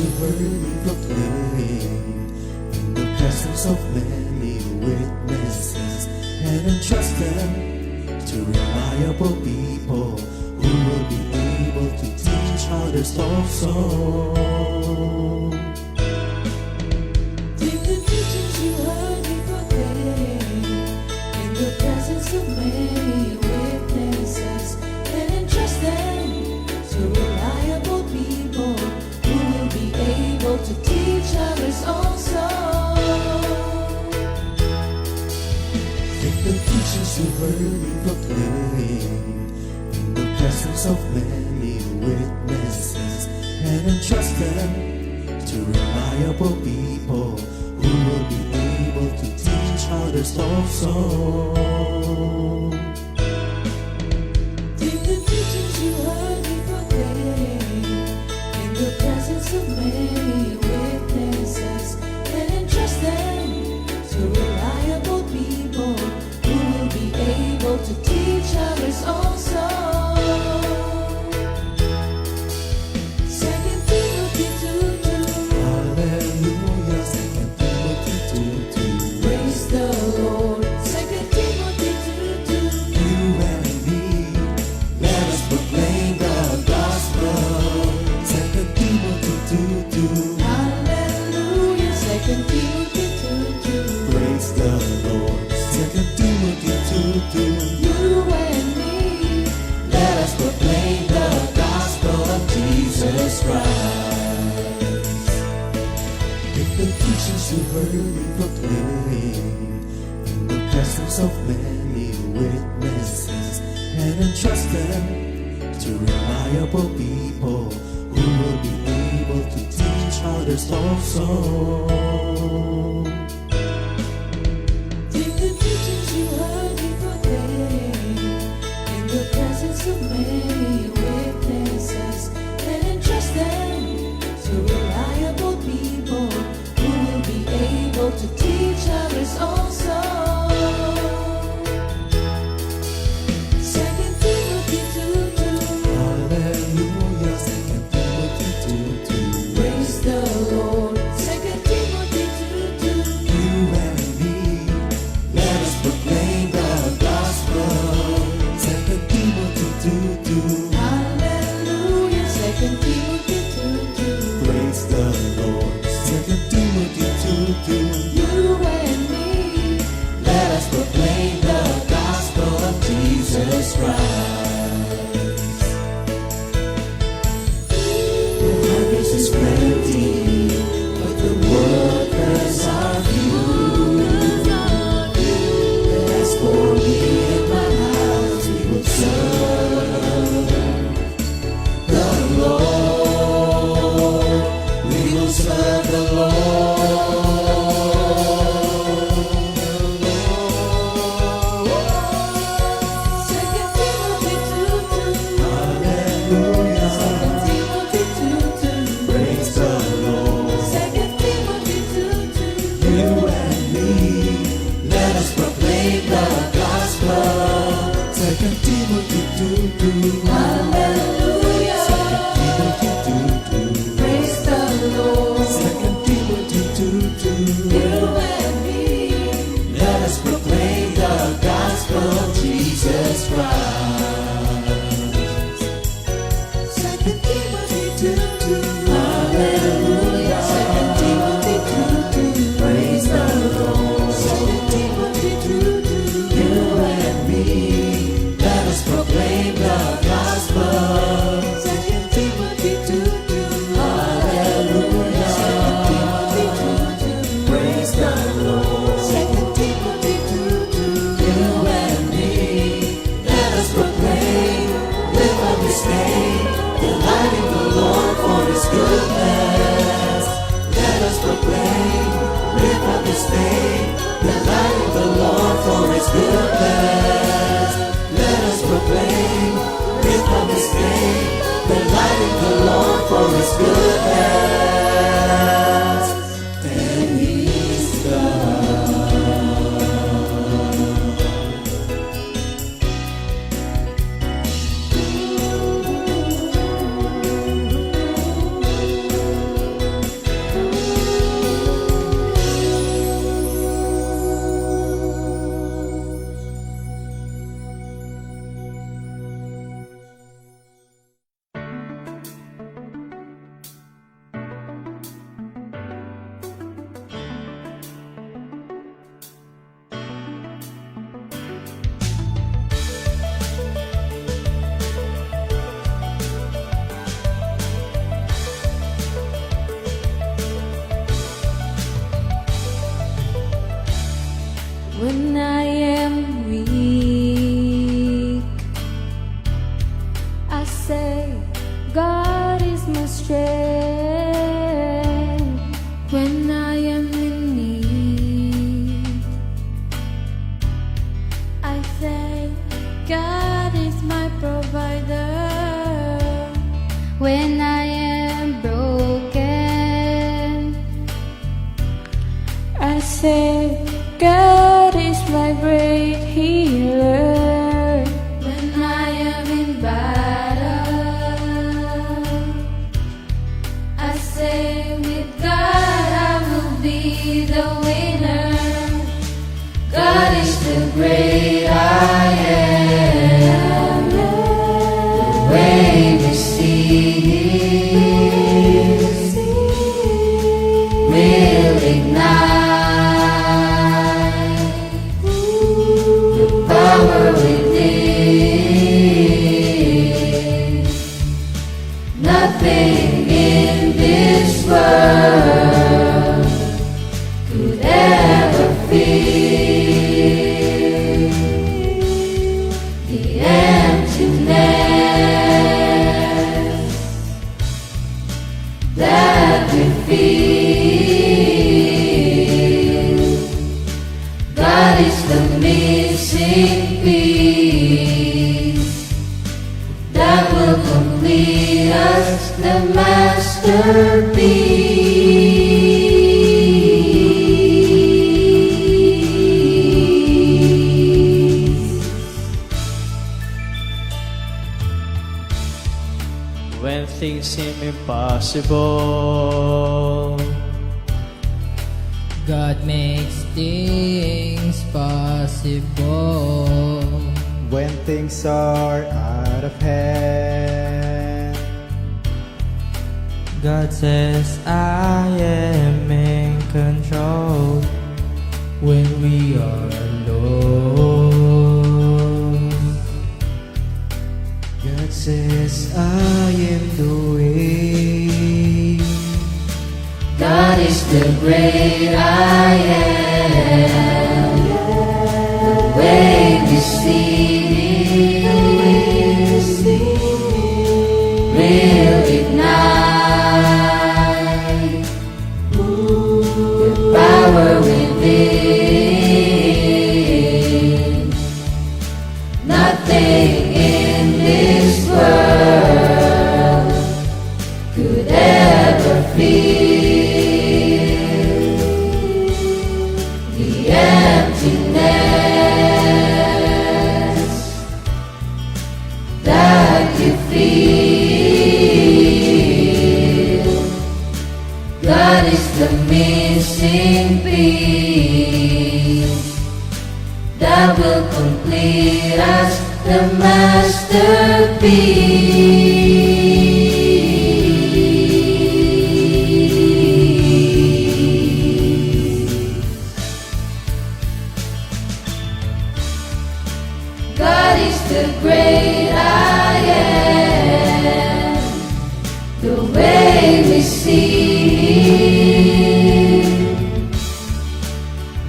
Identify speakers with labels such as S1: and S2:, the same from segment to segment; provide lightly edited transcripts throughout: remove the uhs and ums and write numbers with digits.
S1: you heard me proclaim in the presence of many witnesses, and entrust them to reliable people who will be able to teach others also.
S2: Take the teachings you heard me proclaim in the presence of many witnesses, and entrust them to reliable people who will be able to teach others also.
S1: Take the teachings you heard me proclaim in the presence of many witnesses, and entrust them to reliable people who will be able to teach others also.
S2: Take the teachings you heard me proclaim in the presence of many witnesses, and entrust them to reliable people who will be able to teach others also. 2 Timothy 2:2.
S1: Hallelujah, 2 Timothy 2:2.
S2: Praise the Lord. 2 Timothy 2:2.
S1: You and me, let us proclaim the gospel. 2 Timothy 2:2.
S2: Hallelujah. 2 Timothy 2:2.
S1: Praise the Lord. 2 Timothy 2:2.
S2: You and me,
S1: Let us proclaim the gospel of Jesus Christ. Take the teachings you heard me proclaim in the presence of many witnesses, and entrust them to reliable people who will be able to teach others also.
S2: take the teachings you heard me proclaim in the presence of many witnesses, and entrust them to reliable people who will be able to teach others also. 2 Timothy 2:2.
S1: Hallelujah, 2 Timothy 2:2.
S2: Praise the Lord. 2 Timothy 2:2.
S1: You and me, let us proclaim the gospel. 2 Timothy 2:2.
S2: Hallelujah. 2 Timothy 2:2.
S1: Praise the Lord. 2 Timothy 2:2.
S2: You and me,
S1: Let us proclaim the gospel of Jesus Christ. The harvest is plenty, but the workers are few. As for me and my house, we will serve the Lord. We will serve the Lord.
S2: 2 Timothy 2:2.
S1: Hallelujah.
S2: 2 Timothy 2:2.
S1: Praise the Lord.
S2: 2 Timothy 2:2.
S1: You and me, let us proclaim the gospel. 2 Timothy 2:2.
S2: Hallelujah.
S1: 2 Timothy 2:2.
S2: Praise the Lord.
S1: 2 Timothy 2:2.
S2: You and me,
S1: Let us proclaim the gospel of Jesus Christ.
S2: 2 Timothy 2:2.
S1: Hallelujah.
S2: 2 Timothy 2:2.
S1: Praise the Lord.
S2: 2 Timothy 2:2.
S1: You and me, let us proclaim the gospel.
S2: 2 Timothy 2:2.
S1: Hallelujah.
S2: 2 Timothy 2:2.
S1: Praise the Lord.
S2: 2 Timothy 2:2.
S1: You and me, let us proclaim, live on this day, delighting the Lord for His goodness. Let us proclaim, live on this day, delighting the Lord for His goodness. Let us proclaim, live on this day, delighting the Lord for His goodness. And He's God.
S2: God is my strength when I am in need. I thank God is my provider when I am broken. I say God is my great healer when I am in battle. I say with God I will be the winner. God is the great I am. The way we see will ignite the power within. Nothing in this world could ever fill the emptiness that we feel. God is the missing piece that will complete us, the masterpiece.
S3: When things seem impossible,
S4: God makes things possible.
S5: When things are out of hand,
S6: God says I am in control.
S4: When we are alone,
S5: God says I am the way.
S2: God is the great I am. The way we see will ignite the power within. Nothing in this world could ever fill the emptiness that you feel. God is the missing piece that will complete us, the masterpiece. God is the great I am. The way we see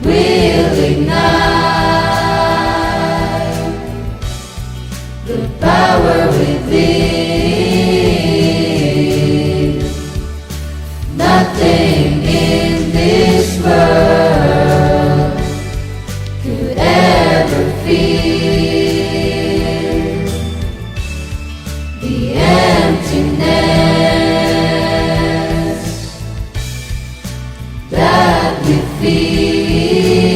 S2: will ignite the power within. Nothing in this world could ever fill the emptiness that we feel.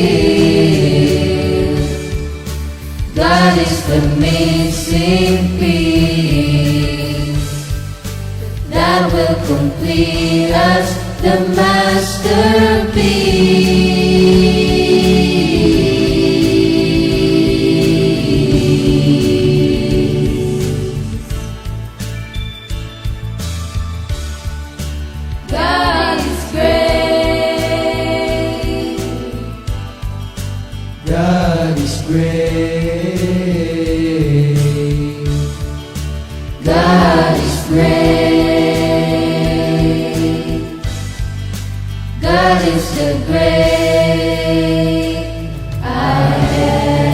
S2: God is the missing piece that will complete us, the masterpiece. God is great.
S5: God is great.
S2: God is great. God is the great I am.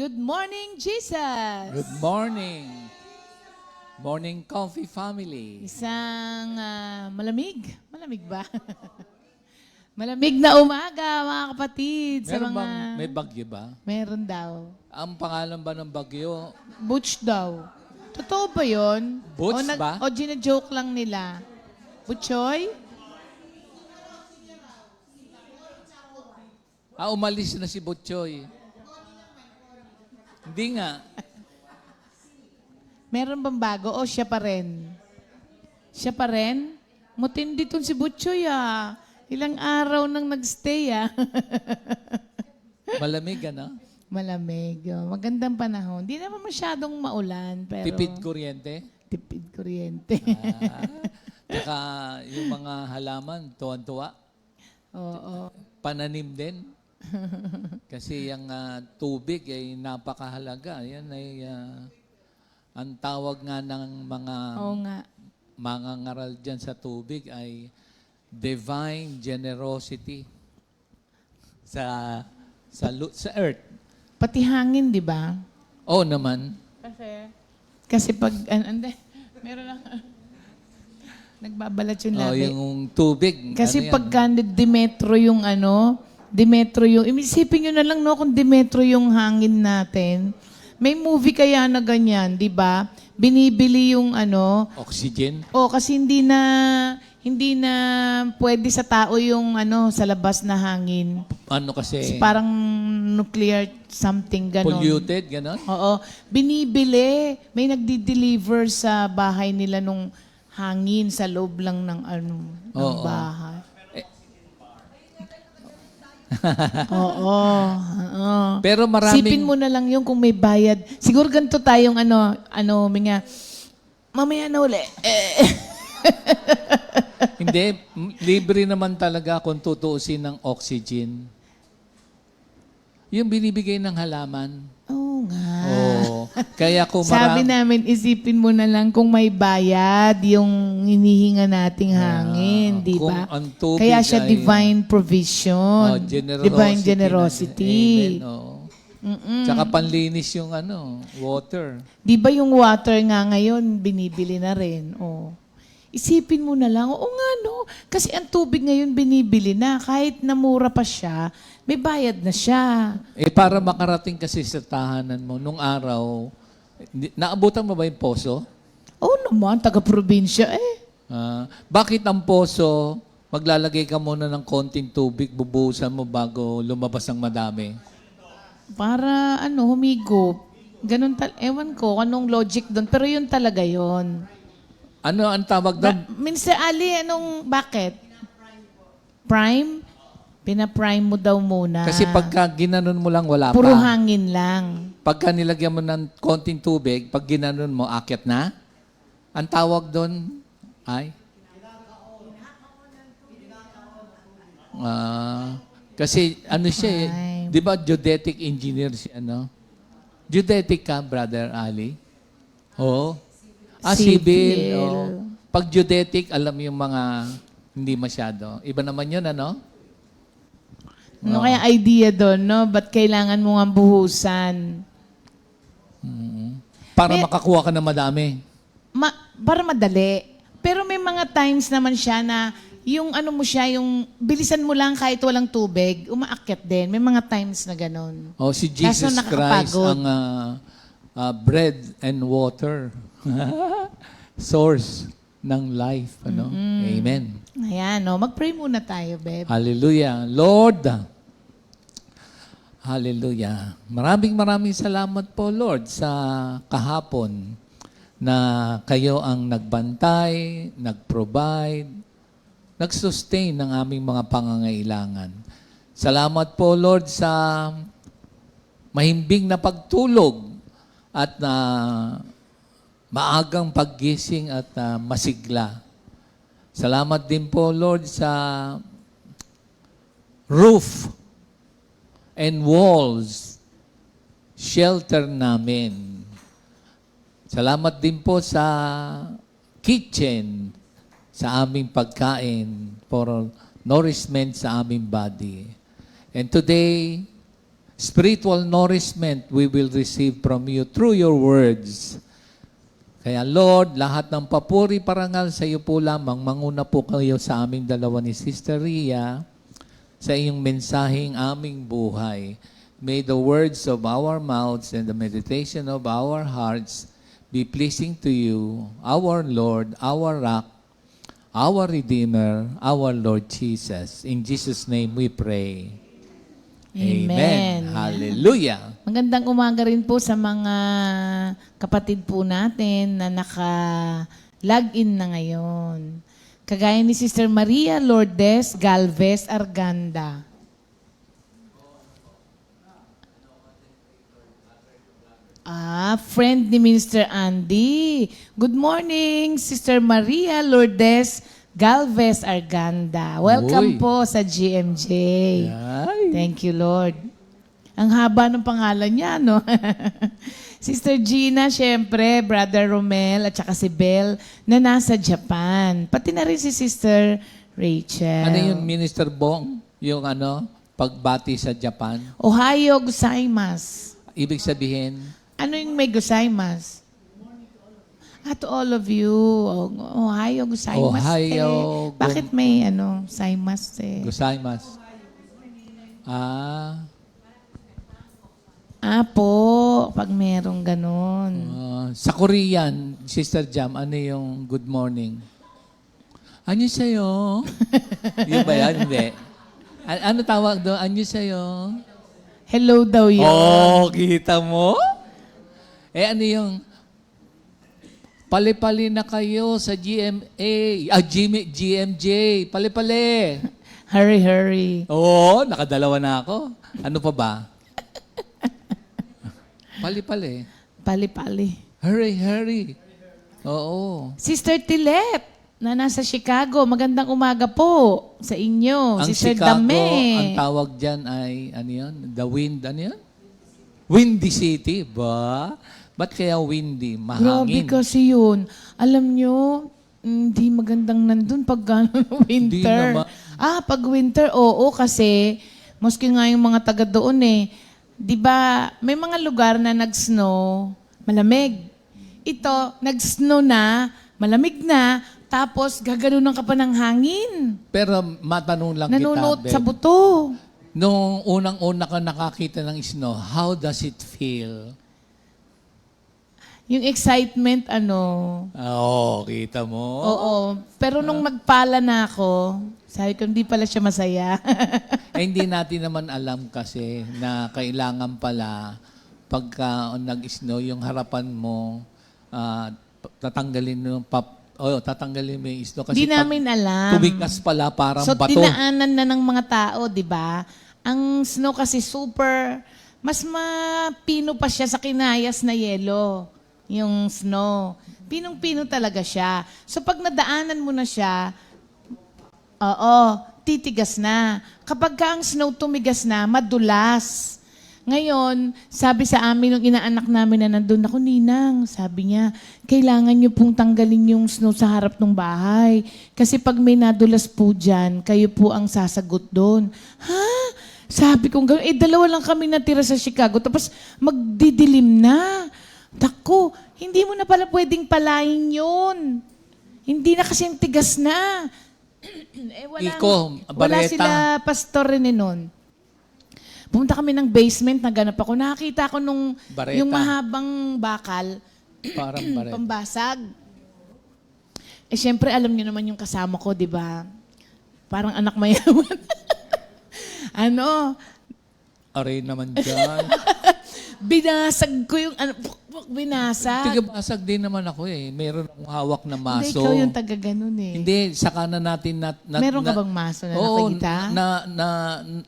S2: Good morning, Jesus!
S7: Good morning. Morning Coffee family.
S2: Isang malamig. Malamig ba? Malamig na umaga, mga kapatid. Sa
S7: Meron
S2: mga...
S7: bang may bagyo ba?
S2: Meron daw.
S7: Ang pangalan ba ng bagyo?
S2: Butch daw. Totoo ba yun?
S7: Butch ba?
S2: O gina-joke lang nila? Butchoy?
S7: Umalis na si Butchoy. Hindi nga.
S2: Meron bang bago o siya pa rin? Siya pa rin? Mutindi tong si Butchoy ah. Ilang araw nang nagstay ah.
S7: Malamig ano?
S2: Malamig. Oh. Magandang panahon. Hindi naman masyadong maulan. Pero
S7: Tipid kuryente.
S2: Tipid kuryente.
S7: Tsaka yung mga halaman, tuwan-tuwa.
S2: Oo.
S7: Pananim din. Kasi yung tubig ay napakahalaga. Yan ay ang tawag nga ng mga
S2: Oo nga.
S7: mangangaral dyan sa tubig ay divine generosity sa earth.
S2: Pati hangin, di ba?
S7: Oo naman.
S2: Kasi pag, meron lang, nagbabalat yung labi.
S7: Yung tubig.
S2: Kasi
S7: ano yan?
S2: pagka Demetro yung Demetro yung, isipin nyo na lang no, kung Demetro yung hangin natin, may movie kaya na ganyan, di ba? Binibili yung
S7: Oxygen.
S2: kasi hindi na pwede sa tao yung sa labas na hangin.
S7: Ano kasi?
S2: Parang nuclear something ganon.
S7: Polluted, gano'n?
S2: Oo. Binibili. May nagdi-deliver sa bahay nila nung hangin sa loob lang ng ng
S7: Oo.
S2: bahay. Oo.
S7: Pero maraming...
S2: Sipin mo na lang yung kung may bayad. Siguro ganito tayong mga mamaya na uli.
S7: Hindi, libre naman talaga kung tutuusin ng oxygen. Yung binibigay ng halaman.
S2: Oo nga.
S7: Oo. Kaya kung
S2: Sabi namin, isipin mo na lang kung may bayad yung hinihinga nating hangin, di
S7: kung
S2: ba?
S7: ang tubig
S2: Kaya siya
S7: ay-
S2: divine provision.
S7: generosity.
S2: Divine generosity.
S7: Amen. Oo. Tsaka panlinis yung water.
S2: Di ba yung water nga ngayon, binibili na rin? Oh. Isipin mo na lang, oo nga no, kasi ang tubig ngayon binibili na, kahit namura pa siya, may bayad na siya.
S7: Para makarating kasi sa tahanan mo, nung araw, naabutan mo ba yung poso?
S2: Oo naman, taga-probinsya eh.
S7: Bakit ang poso, maglalagay ka muna ng konting tubig, bubuhusan mo bago lumabas ang madami?
S2: Para humigop. Ganun ewan ko anong logic doon, pero yun talaga yun.
S7: Ano ang tawag doon?
S2: Mr. Ali, bakit? Prime? Pina-prime mo daw muna.
S7: Kasi pagka ginanon mo lang, wala
S2: Puro
S7: pa.
S2: hangin lang.
S7: Pagka nilagyan mo ng konting tubig, pag ginanon mo, akyat na. Ang tawag doon ay? Kasi siya eh. Di ba geodetic engineer si Geodetic ka, Brother Ali? Oo. Civil. Oo. Pag geodetic, alam yung mga hindi masyado. Iba naman yun,
S2: Ano kaya idea doon, no? Ba't kailangan mo nga buhusan?
S7: Para makakuha ka ng madami.
S2: Para madali. Pero may mga times naman siya na yung yung bilisan mo lang kahit walang tubig, umaakyat din. May mga times na ganun.
S7: Si Jesus
S2: Kaso
S7: Christ
S2: nakakapagod.
S7: ang bread and water. Source ng life. Amen.
S2: Ayan, no? Mag-pray muna tayo, babe.
S7: Hallelujah. Lord, hallelujah. Maraming salamat po, Lord, sa kahapon na kayo ang nagbantay, nag-provide, nag-sustain ng aming mga pangangailangan. Salamat po, Lord, sa mahimbing na pagtulog at maagang paggising at masigla. Salamat din po, Lord, sa roof and walls, shelter namin. Salamat din po sa kitchen, sa aming pagkain, for nourishment sa aming body. And today, spiritual nourishment we will receive from you through your words. Kaya Lord, lahat ng papuri parangal sa iyo po lamang. Manguna po kayo sa aming dalawa ni Sister Ria sa iyong mensaheng aming buhay. May the words of our mouths and the meditation of our hearts be pleasing to you, our Lord, our Rock, our Redeemer, our Lord Jesus. In Jesus' name we pray.
S8: Amen.
S7: Hallelujah.
S8: Magandang umaga rin po sa mga kapatid po natin na naka-log-in na ngayon. Kagaya ni Sister Maria Lourdes Galvez Arganda. Friend ni Minister Andy. Good morning, Sister Maria Lourdes Galvez Arganda. Welcome
S7: Uy.
S8: po sa GMJ.
S7: Ay.
S8: Thank you, Lord. Ang haba ng pangalan niya, no? Sister Gina, syempre, Brother Romel, at saka si Belle, na nasa Japan. Pati na rin si Sister Rachel.
S7: Ano yung Minister Bong? Yung pagbati sa Japan?
S8: Ohayo gozaimasu.
S7: Ibig sabihin,
S8: Ano yung may gozaimasu? To all of you. Ohayo gozaimasu.
S7: Ohayo
S8: Bakit may gozaimasu eh?
S7: gozaimasu.
S8: Po, pag merong ganun.
S7: Sa Korean, Sister Jam, ano yung good morning? Anyo sa'yo? Yung ba yan? Hindi. Ano tawag doon? Anyo sa'yo?
S8: Hello daw yun.
S7: Oh, kita mo? Ano yung pali-pali na kayo sa GMJ. Pali-pali.
S8: Hurry, hurry.
S7: Oo, nakadalawa na ako. Ano pa ba? Pali-pali.
S8: Pali-pali.
S7: Hurry, hurry. Oo.
S8: Sister Tilep, na nasa Chicago. Magandang umaga po sa inyo.
S7: Ang
S8: Sister
S7: Chicago,
S8: Dame.
S7: ang tawag dyan ay, ano yun? The wind, ano yun? Windy City, ba? Ba't kaya windy?
S8: Grabe
S7: Mahangin.
S8: kasi yun. Alam nyo, hindi magandang nandun pag
S7: Hindi
S8: winter.
S7: naman.
S8: Pag winter, oo, kasi maski nga yung mga taga doon di ba, may mga lugar na nag-snow, malamig. Ito, nag-snow na, malamig na, tapos gaganunan ka pa ng hangin.
S7: Pero matanong lang
S8: Nanunot
S7: kita,
S8: sa
S7: Beb.
S8: buto.
S7: Nung unang-una ka nakakita ng snow, how does it feel?
S8: Yung excitement,
S7: Oo, kita mo.
S8: oo. Pero nung nagpala na ako, sabi ko, hindi pala siya masaya.
S7: Hindi natin naman alam kasi na kailangan pala pagka nag-snow, yung harapan mo, tatanggalin tatanggalin mo yung snow. Kasi
S8: Hindi namin alam.
S7: tumigas pala parang
S8: So,
S7: bato.
S8: dinaanan na ng mga tao, di ba? Ang snow kasi super, mas mapino pa siya sa kinayas na yelo. Yung snow. Pinong-pino talaga siya. So, pag nadaanan mo na siya, titigas na. Kapag ka ang snow tumigas na, madulas. Ngayon, sabi sa amin nung inaanak namin na nandun ako, Ninang, sabi niya, kailangan niyo pong tanggalin yung snow sa harap ng bahay. Kasi pag may nadulas po dyan, kayo po ang sasagot doon. Ha? Sabi ko, dalawa lang kami natira sa Chicago, tapos magdidilim na. Dako, hindi mo na pala pwedeng palayin yun. Hindi na kasi ang tigas na. Wala sila Pastor Rene nun. Pumunta kami ng basement, naganap ako. Nakakita ko nung
S7: Bareta.
S8: yung mahabang bakal,
S7: Parang bareta.
S8: pambasag. Siyempre, alam niyo naman yung kasama ko, di ba? Parang anak mayaman.
S7: Aray naman dyan.
S8: Binasag ko yung, binasag.
S7: Tigabasag din naman ako Meron akong hawak na maso.
S8: Hindi, ikaw yung taga ganun
S7: Hindi, saka na natin
S8: Meron ka bang maso na nakita?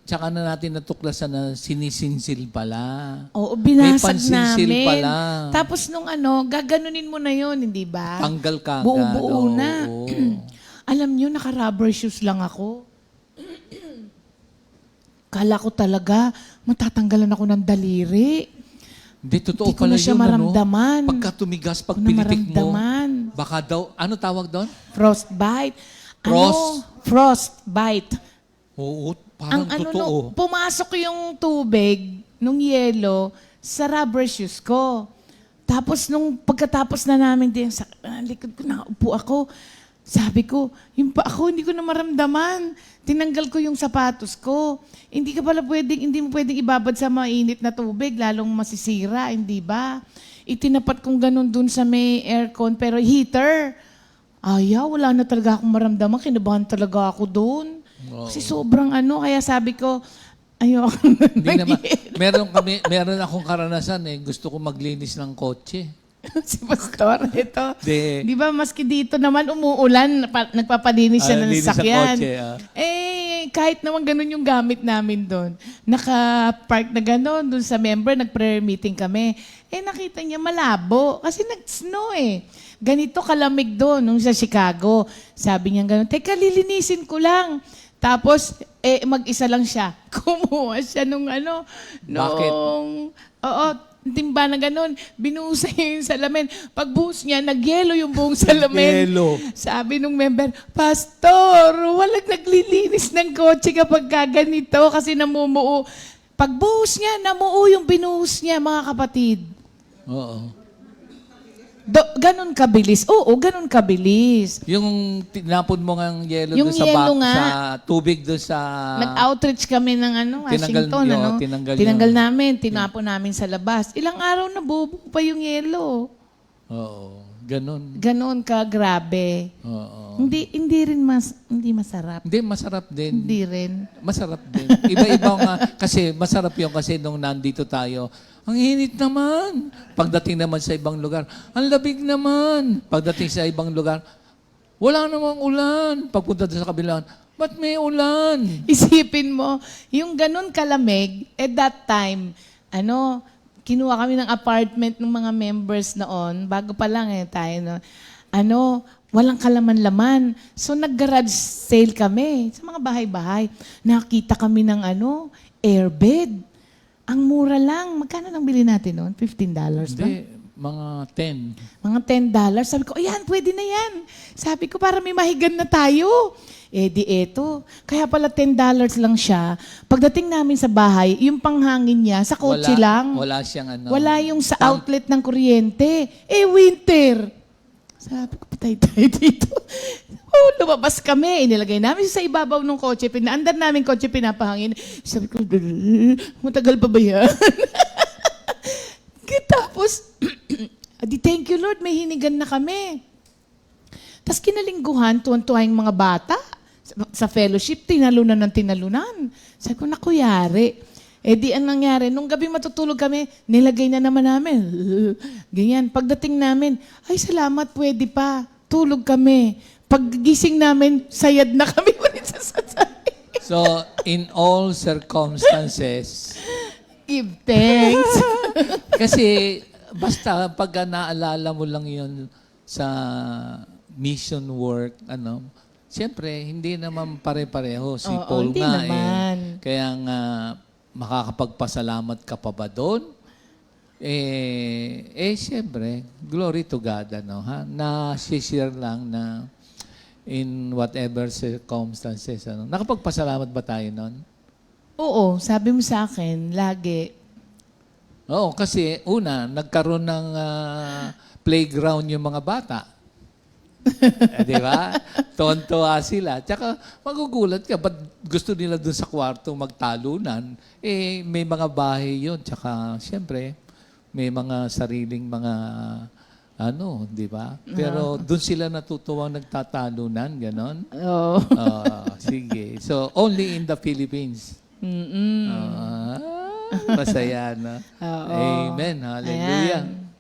S7: Saka na natin natuklasan na sinisinsil pala.
S8: Oo, binasag
S7: May pansinsil
S8: namin.
S7: pala.
S8: Tapos nung gaganunin mo na yun, hindi ba?
S7: Tanggal ka agad.
S8: Buo-buo na.
S7: Oo.
S8: Alam nyo, naka-rubber shoes lang ako. Kala ko talaga, matatanggalan ako ng daliri.
S7: Hindi, totoo
S8: Hindi ko
S7: pala
S8: na siya
S7: yun.
S8: maramdaman.
S7: Pagka tumigas, pag
S8: Hindi ko na
S7: pinitik mo,
S8: maramdaman.
S7: baka daw, ano tawag doon?
S8: Frostbite.
S7: Frost?
S8: Frostbite.
S7: Oo, parang totoo.
S8: pumasok yung tubig, nung yelo sa rubber shoes ko. Tapos nung pagkatapos na namin din, sa likod ko, nakaupo ako. Sabi ko, yung pa ako, hindi ko na maramdaman. Tinanggal ko yung sapatos ko. Hindi mo pwedeng ibabad sa mainit na tubig, lalong masisira, hindi ba? Itinapat kong ganun dun sa may aircon, pero heater. Ayaw, wala na talaga akong maramdaman. Kinabahan talaga ako dun. Kasi sobrang kaya sabi ko, ayoko
S7: Hindi naman. Meron akong karanasan Gusto ko maglinis ng kotse.
S8: si Pastor, ito.
S7: De,
S8: Di ba, maski dito naman umuulan, nagpapalinis siya ng
S7: linis sa
S8: sasakyan.
S7: kotse,
S8: Kahit naman ganun yung gamit namin doon. Naka-park na ganun, doon sa member, nag-prayer meeting kami. Nakita niya malabo, kasi nag-snow Ganito kalamig doon, nung sa Chicago. Sabi niya ganun, teka, lilinisin ko lang. Tapos, mag-isa lang siya. Kumuha siya nung
S7: Bakit?
S8: Oo, timba na ganun. Binuhos niya yung salamin. Pagbuhos niya, nagyelo yung buong salamin.
S7: Nagyelo.
S8: Sabi nung member, Pastor, walang naglilinis ng kotse kapag ganito kasi namumuo. Pagbuhos niya, namuo yung binuhos niya, mga kapatid.
S7: Oo.
S8: Ganon kabilis. Oo, ganon kabilis.
S7: Yung tinapon mo ng yelo
S8: Yung
S7: doon sa,
S8: yelo nga.
S7: sa tubig doon sa...
S8: Nag-outreach kami ng Washington. Tinanggal namin, tinapon namin sa labas. Ilang araw na bubuo pa yung yelo.
S7: Oo. Ganun.
S8: Ganon ka, grabe.
S7: Oo.
S8: Hindi masarap.
S7: Hindi, masarap din.
S8: Hindi rin.
S7: Masarap din. Iba-iba nga. Kasi masarap yun kasi nung nandito tayo, ang init naman. Pagdating naman sa ibang lugar, ang labig naman. Pagdating sa ibang lugar, wala namang ulan. Pagpunta sa kabilang, ba't may ulan?
S8: Isipin mo, yung ganun kalamig, at that time, kinuha kami ng apartment ng mga members noon, bago pa lang tayo, walang kalaman-laman. So, nag-garage sale kami sa mga bahay-bahay. Nakita kami ng airbed. Ang mura lang. Magkano nang bili natin noon? $15 ba?
S7: Hindi, mga 10.
S8: Mga $10. Sabi ko, ayan, pwede na yan. Sabi ko, para may mahigan na tayo. Di eto. Kaya pala $10 lang siya. Pagdating namin sa bahay, yung panghangin niya, sa kotse lang.
S7: Wala siyang
S8: Wala yung sa outlet ng kuryente. Winter. Sabi ko, patay tayo dito. Lumabas kami. Inilagay namin sa ibabaw ng kotse. Pinaandar namin kotse, pinapahangin. Sabi ko, matagal pa ba yan? Tapos, thank you Lord, may hinigan na kami. Tapos kinalingguhan, tuwan-tuwa yung mga bata. Sa fellowship, tinalunan ng tinalunan. Sabi ko, nakuyari. Di ang nangyari, nung gabi matutulog kami, nilagay na naman namin. Ganyan. Pagdating namin, ay salamat, pwede pa. Tulog kami. Paggising namin, sayad na kami ulit sa sasakyan.
S7: So, in all circumstances,
S8: Give thanks.
S7: kasi basta pag naalala mo lang yun sa mission work, siyempre, hindi naman pare-pareho. Si
S8: Oo,
S7: Paul
S8: hindi
S7: nga
S8: naman.
S7: Kaya nga, makakapagpasalamat ka pa ba doon? Siyempre, glory to God, na-share lang na in whatever circumstances, Nakapagpasalamat ba tayo noon?
S8: Oo, sabi mo sa akin, lagi.
S7: Oo, kasi una, nagkaroon ng playground yung mga bata. Di ba? Tuwan-tuwa sila. Tsaka magugulat ka, ba't gusto nila dun sa kwarto magtalunan? May mga bahay yun. Tsaka, siyempre, may mga sariling mga di ba? Pero dun sila natutuwang nagtatalunan, ganon.
S8: Oo.
S7: Sige. So, only in the Philippines. Masaya, no?
S8: Oo.
S7: Amen. Hallelujah.
S8: Ayan.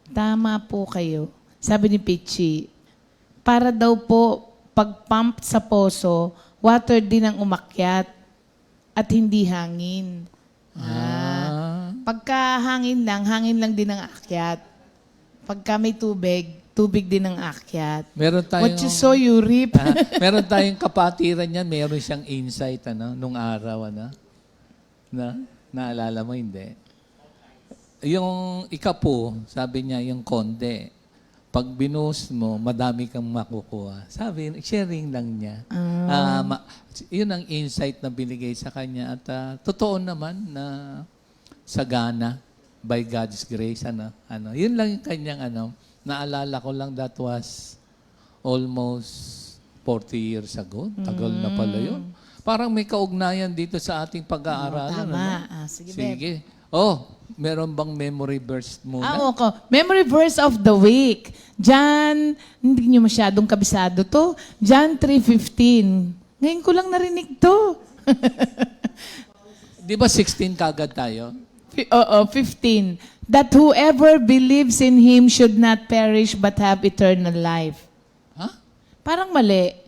S8: Tama po kayo. Sabi ni Pichi, para daw po pag-pump sa poso, water din ang umakyat at hindi hangin. Pagka hangin lang din ang akyat. Pagka may tubig din ang akyat.
S7: Meron tayong,
S8: What you sow, you reap.
S7: meron tayong kapatiran yan, meron siyang insight, nung araw, Naalala mo, hindi? Yung ikapo, sabi niya, yung konde. pag binuhos mo, madami kang makukuha. Sabi, sharing lang niya. Yun ang insight na binigay sa kanya. At totoo naman na sagana by God's grace. Yun lang yung kanyang naalala ko lang that was almost 40 years ago. Tagal na pala yun. Parang may kaugnayan dito sa ating pag-aaralan.
S8: Tama. Sige, Beb.
S7: Sige. Oh, meron bang memory verse muna?
S8: Okay. Memory verse of the week. John, hindi nyo masyadong kabisado to. John 3:15. Ngayon ko lang narinig to.
S7: Di ba 16 kagad tayo?
S8: Oo, 15. That whoever believes in Him should not perish but have eternal life.
S7: Ha?
S8: Parang mali.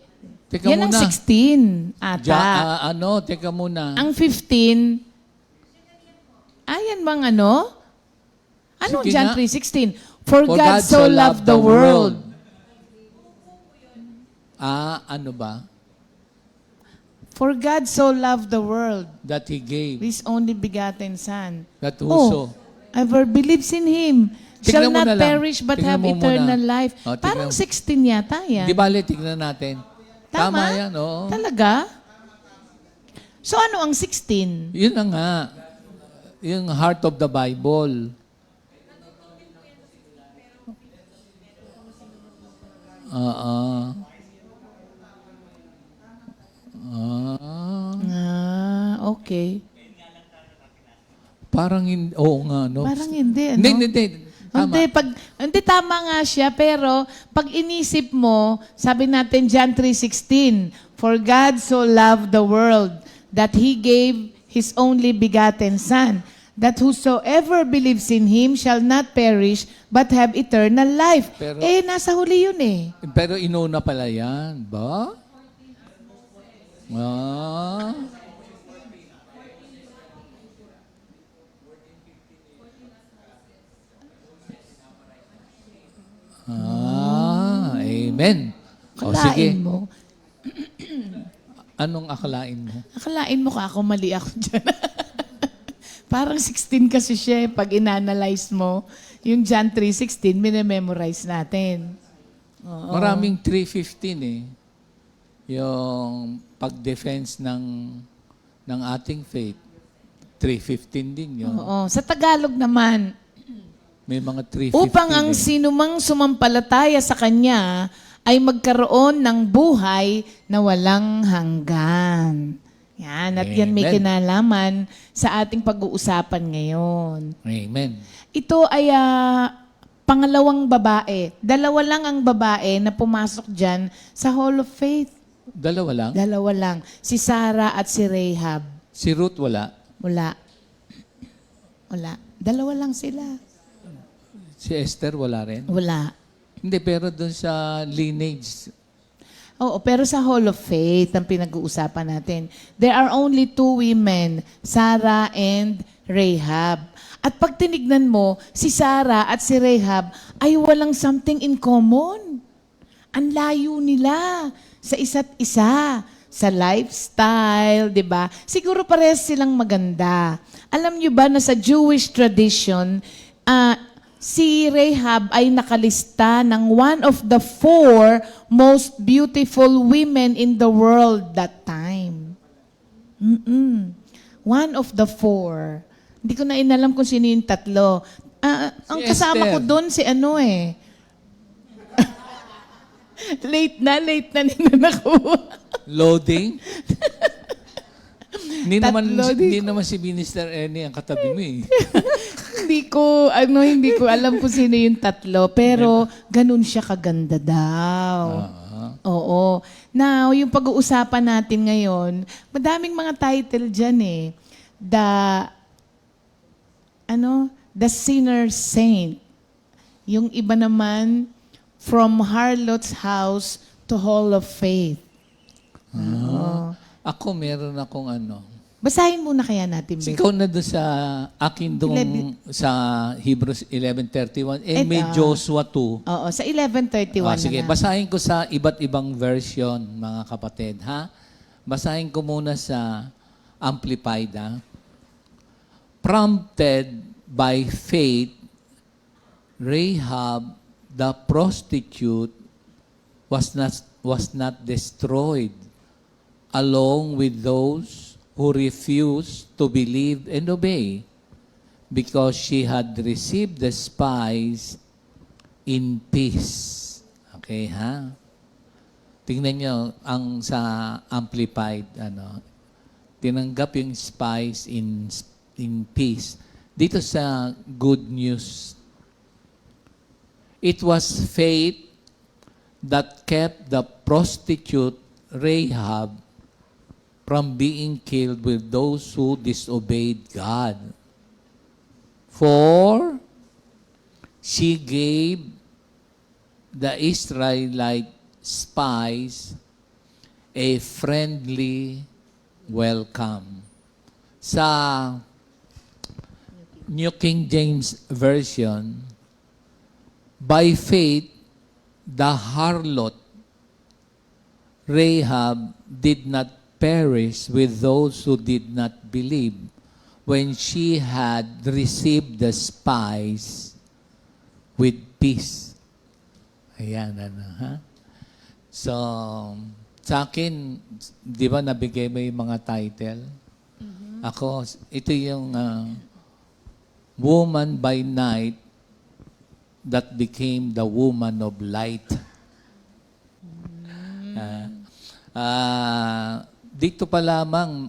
S7: Teka
S8: Yan ang
S7: muna.
S8: 16 ata.
S7: Teka muna.
S8: Ang 15, ayan bang ano? Anong
S7: Sige
S8: John
S7: nga.
S8: 3:16? For God so loved the world.
S7: Ano ba?
S8: For God so loved the world.
S7: That He gave.
S8: His only begotten Son.
S7: That whoso.
S8: Whoever believes in Him shall
S7: Tignan mo
S8: not
S7: na lang.
S8: perish but
S7: Tignan
S8: have
S7: mo muna.
S8: eternal life.
S7: Tignan
S8: Parang
S7: mo.
S8: 16 yata yan.
S7: Di bale, tignan natin.
S8: Tama?
S7: yan, oo.
S8: Talaga? So ano ang 16?
S7: Yun na nga. Yung heart of the Bible.
S8: Okay.
S7: Parang oo nga, no?
S8: Parang hindi, ano?
S7: Hindi. Tama.
S8: Hindi, tama nga siya, pero pag inisip mo, sabi natin John 3:16, For God so loved the world that He gave His only begotten Son, that whosoever believes in Him shall not perish, but have eternal life.
S7: Pero-
S8: Nasa huli yun eh.
S7: Pero inuna pala yan, ba? Amen. O sige,
S8: Akalain mo.
S7: anong akalain mo?
S8: Akalain mo ka ako, mali ako dyan. Parang 16 kasi siya pag inanalyze mo. Yung John 3:16, minememorize natin.
S7: Maraming 3:15 eh. Yung pag-defense ng ating faith. 3:15 din yun.
S8: Oo. Sa Tagalog naman,
S7: May mga 3:15
S8: upang ang sinumang sumampalataya sa Kanya ay magkaroon ng buhay na walang hanggan. Yan. At yan may
S7: Amen.
S8: kinalaman sa ating pag-uusapan ngayon.
S7: Amen.
S8: Ito ay pangalawang babae. Dalawa lang ang babae na pumasok dyan sa Hall of Faith.
S7: Dalawa lang?
S8: Dalawa lang. Si Sarah at si Rahab.
S7: Si Ruth wala?
S8: Wala. Dalawa lang sila.
S7: Si Esther wala rin?
S8: Wala.
S7: Hindi, pero doon sa lineage,
S8: Oo, pero sa Hall of Faith ang pinag-uusapan natin. There are only 2 women, Sarah and Rahab. At pag tinignan mo, si Sarah at si Rahab ay walang something in common. Ang layo nila sa isa't isa, sa lifestyle, di ba? Siguro parehas silang maganda. Alam niyo ba na sa Jewish tradition, si Rahab ay nakalista ng one of the 4 most beautiful women in the world that time. One of the 4. Hindi ko na inalam kung sino yung 3. Ang kasama
S7: Esther.
S8: ko doon si ano eh. late na nila nakuha.
S7: loading. Hindi
S8: Tatlo,
S7: naman si Minister Ernie ang katabi mo eh.
S8: hindi ko alam kung sino yung 3, pero ganun siya kaganda daw. Oo. Now, yung pag-uusapan natin ngayon, madaming mga title dyan eh. The Sinner Saint. Yung iba naman, From Harlot's House to Hall of Faith.
S7: Ako meron akong
S8: Basahin muna kaya natin. Beth.
S7: Ikaw na doon sa akin doon sa Hebrews 11:31. May Joshua 2.
S8: Oo, sa 11:31
S7: Sige,
S8: na lang.
S7: basahin ko sa iba't ibang version, mga kapatid. Ha? Basahin ko muna sa Amplified. Ha? Prompted by faith, Rahab the prostitute was not destroyed along with those who refused to believe and obey, because she had received the spies in peace. Okay, ha? Tingnan nyo, ang sa Amplified, tinanggap yung spies in peace. Dito sa Good News, it was faith that kept the prostitute Rahab from being killed with those who disobeyed God. For she gave the Israelite spies a friendly welcome. Sa New King James Version, by faith, the harlot Rahab did not perish with those who did not believe when she had received the spies with peace. Ayan, ha? So, sa akin, di ba nabigay mo yung mga title? Ako, ito yung woman by night that became the woman of light. Dito pa lamang,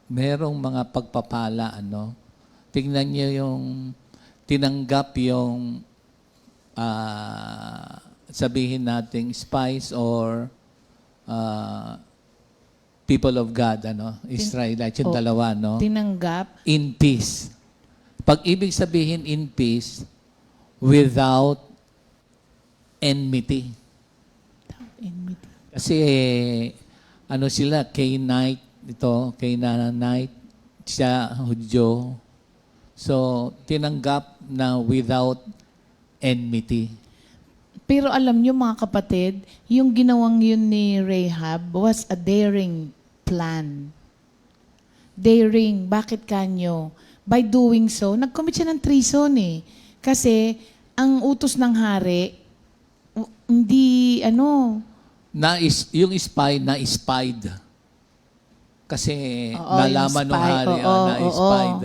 S7: merong mga pagpapala, Tingnan niyo yung tinanggap yung sabihin nating spies or people of God, Israelites, yung dalawa,
S8: Tinanggap.
S7: in peace. Pag ibig sabihin in peace, without enmity.
S8: Enmity.
S7: Kasi, sila, Canaanite, siya, Hudyo. So, tinanggap na without enmity.
S8: Pero alam nyo mga kapatid, yung ginawang yun ni Rahab was a daring plan. Daring. Bakit kanyo? By doing so, nag-commit siya ng treason eh. Kasi, ang utos ng hari, hindi,
S7: Yung spy na spied. Kasi
S8: Oo,
S7: nalaman
S8: yung
S7: ng
S8: spy.
S7: hari
S8: Oo,
S7: na
S8: oo.
S7: spied.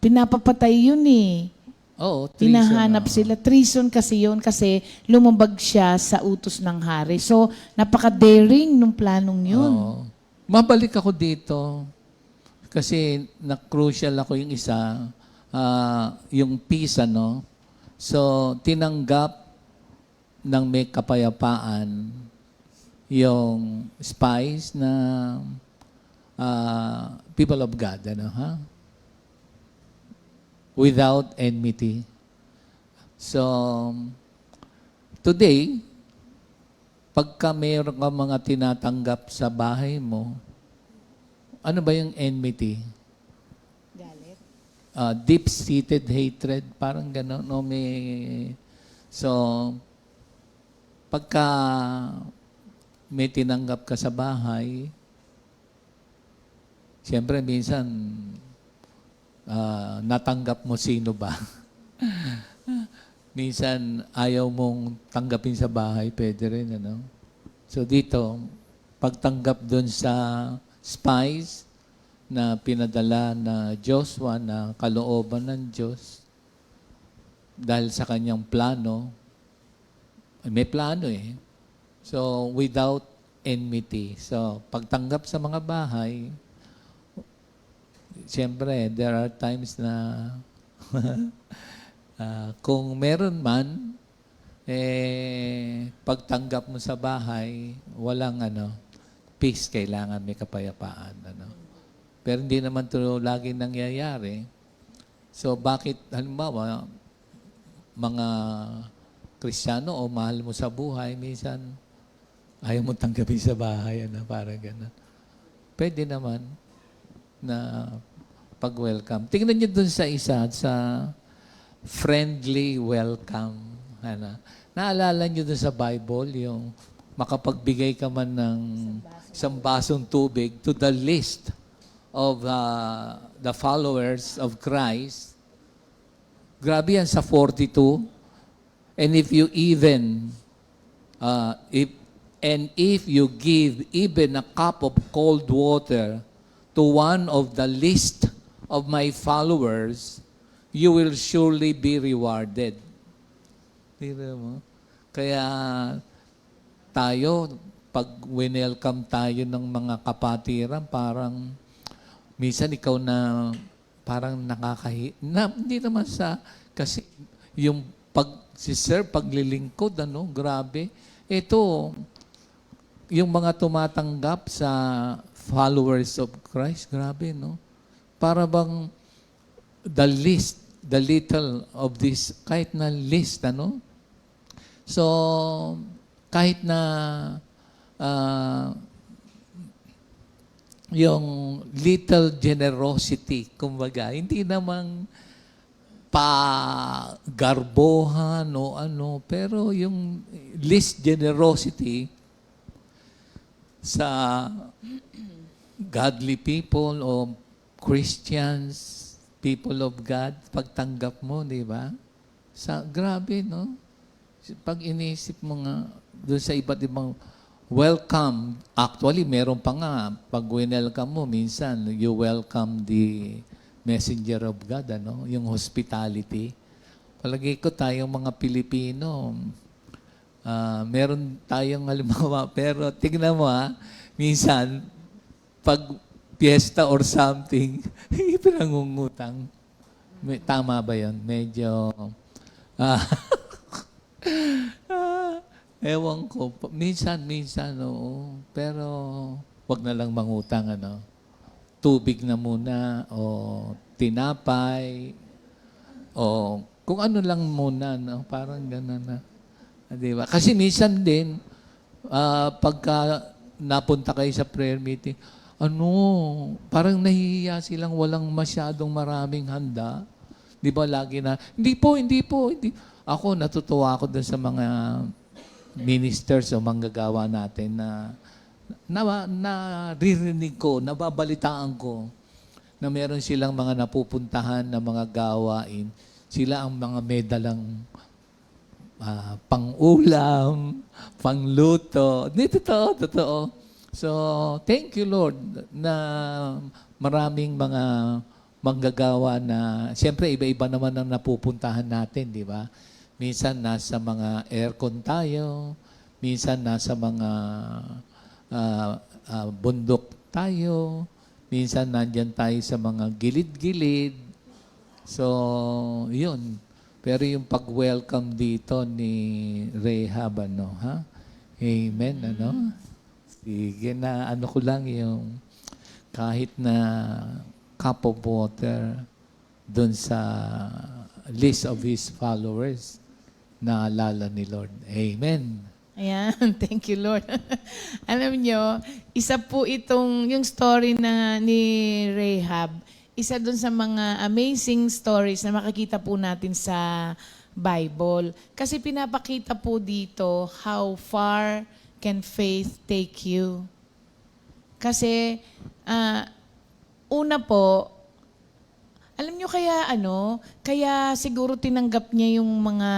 S8: Pinapapatay yun eh.
S7: Oo, treason.
S8: Hinahanap sila. Treason kasi yun kasi lumabag siya sa utos ng hari. So, napaka-daring nung planong yun.
S7: Oo. Mabalik ako dito. Kasi na-crucial ako yung isa, yung peace, So, tinanggap ng may kapayapaan yung spies na people of God, without enmity. So, today, pagka mayroon ka mga tinatanggap sa bahay mo, ano ba yung enmity?
S8: Galit.
S7: Deep-seated hatred, parang gano'n. So, pagka may tinanggap ka sa bahay, siyempre minsan, natanggap mo sino ba. Minsan, ayaw mong tanggapin sa bahay, pwede rin, So dito, pagtanggap doon sa spies na pinadala na Joshua na kalooban ng Diyos, dahil sa kanyang plano, may plano eh. So, without enmity. So, pagtanggap sa mga bahay, siyempre, there are times na kung meron man, pagtanggap mo sa bahay, walang peace, kailangan may kapayapaan. Pero hindi naman ito lagi nangyayari. So, bakit, halimbawa, mga Kristiyano o mahal mo sa buhay, minsan, ayaw mo tanggapin sa bahay, parang gano'n. Pwede naman na pag-welcome. Tingnan niyo dun sa isa, sa friendly welcome. Naalala niyo dun sa Bible, yung makapagbigay ka man ng isang basong tubig to the list of the followers of Christ. Grabe yan sa 42. And if you even, if you give even a cup of cold water to one of the least of my followers, you will surely be rewarded. Tira mo? Kaya tayo, pag welcome tayo ng mga kapatiran, parang minsan ikaw na parang hindi naman kasi yung si Sir, paglilingkod, grabe. Ito, yung mga tumatanggap sa followers of Christ, grabe, no? Para bang the little of this, kahit na list, So, kahit na yung little generosity, kumbaga, hindi namang pa-garbohan o pero yung least generosity sa godly people o Christians, people of God, pagtanggap mo, di ba? Grabe, no? Pag inisip mo nga, doon sa iba't ibang welcome, actually, meron pa nga, pag welcome mo, minsan, you welcome the messenger of God, yung hospitality. Palagi ko tayong mga Pilipino, meron tayong halimbawa, pero tignan mo minsan, pag piyesta or something, pinangungutang. Tama ba yun? Medyo, ewan ko. Minsan, oo. Pero, wag na lang mangutang, tubig na muna, o tinapay, o kung ano lang muna, parang gano'n na. Diba? Kasi minsan din, pagka napunta kayo sa prayer meeting, parang nahihiya silang walang masyadong maraming handa. Di ba lagi na, hindi po. Ako, natutuwa ako dun sa mga ministers o manggagawa natin na naririnig ko, nababalitaan ko na meron silang mga napupuntahan na mga gawain. Sila ang mga medalang pang-ulam, pang-luto. Totoo. So, thank you, Lord, na maraming mga manggagawa na, siyempre, iba-iba naman ang napupuntahan natin, di ba? Minsan, nasa mga aircon tayo. Minsan, nasa mga bundok tayo. Minsan, nandyan tayo sa mga gilid-gilid. So, yun. Pero yung pag-welcome dito ni Rahab, Amen, Sige na, ko lang yung kahit na cup of water dun sa list of His followers, naalala ni Lord. Amen.
S8: Ayan, thank you, Lord. Alam nyo, isa po yung story ni Rahab, isa dun sa mga amazing stories na makikita po natin sa Bible. Kasi pinapakita po dito how far can faith take you. Kasi, una po, alam nyo kaya siguro tinanggap niya yung mga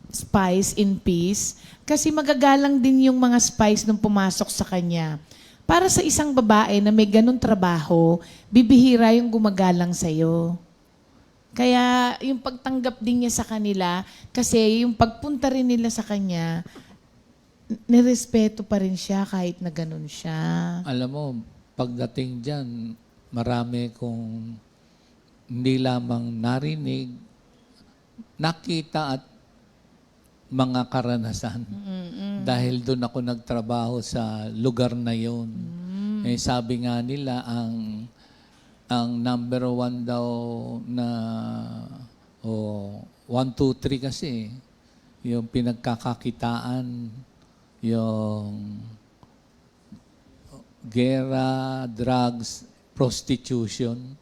S8: spies in peace, kasi magagalang din yung mga spies nung pumasok sa kanya. Para sa isang babae na may ganun trabaho, bibihira yung gumagalang sa'yo. Kaya yung pagtanggap din niya sa kanila, kasi yung pagpunta rin nila sa kanya, nirespeto pa rin siya kahit na ganun siya.
S7: Alam mo, pagdating dyan, marami kong hindi lamang narinig, nakita at mga karanasan. Dahil doon ako nagtrabaho sa lugar na yun. Sabi nga nila, ang number 1 daw na 1, 2, 3 kasi, yung pinagkakakitaan, yung gera, drugs, prostitution.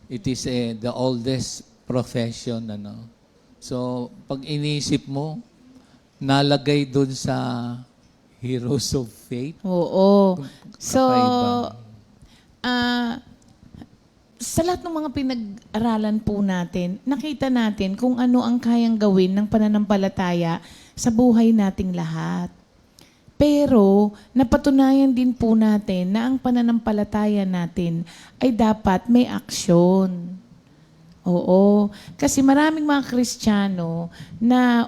S7: It is the oldest profession, So, pag inisip mo, nalagay doon sa Heroes of Faith.
S8: Oo. So, sa lahat ng mga pinag-aralan po natin, nakita natin kung ano ang kayang gawin ng pananampalataya sa buhay nating lahat. Pero, napatunayan din po natin na ang pananampalataya natin ay dapat may aksyon. Oo. Kasi maraming mga Kristiyano na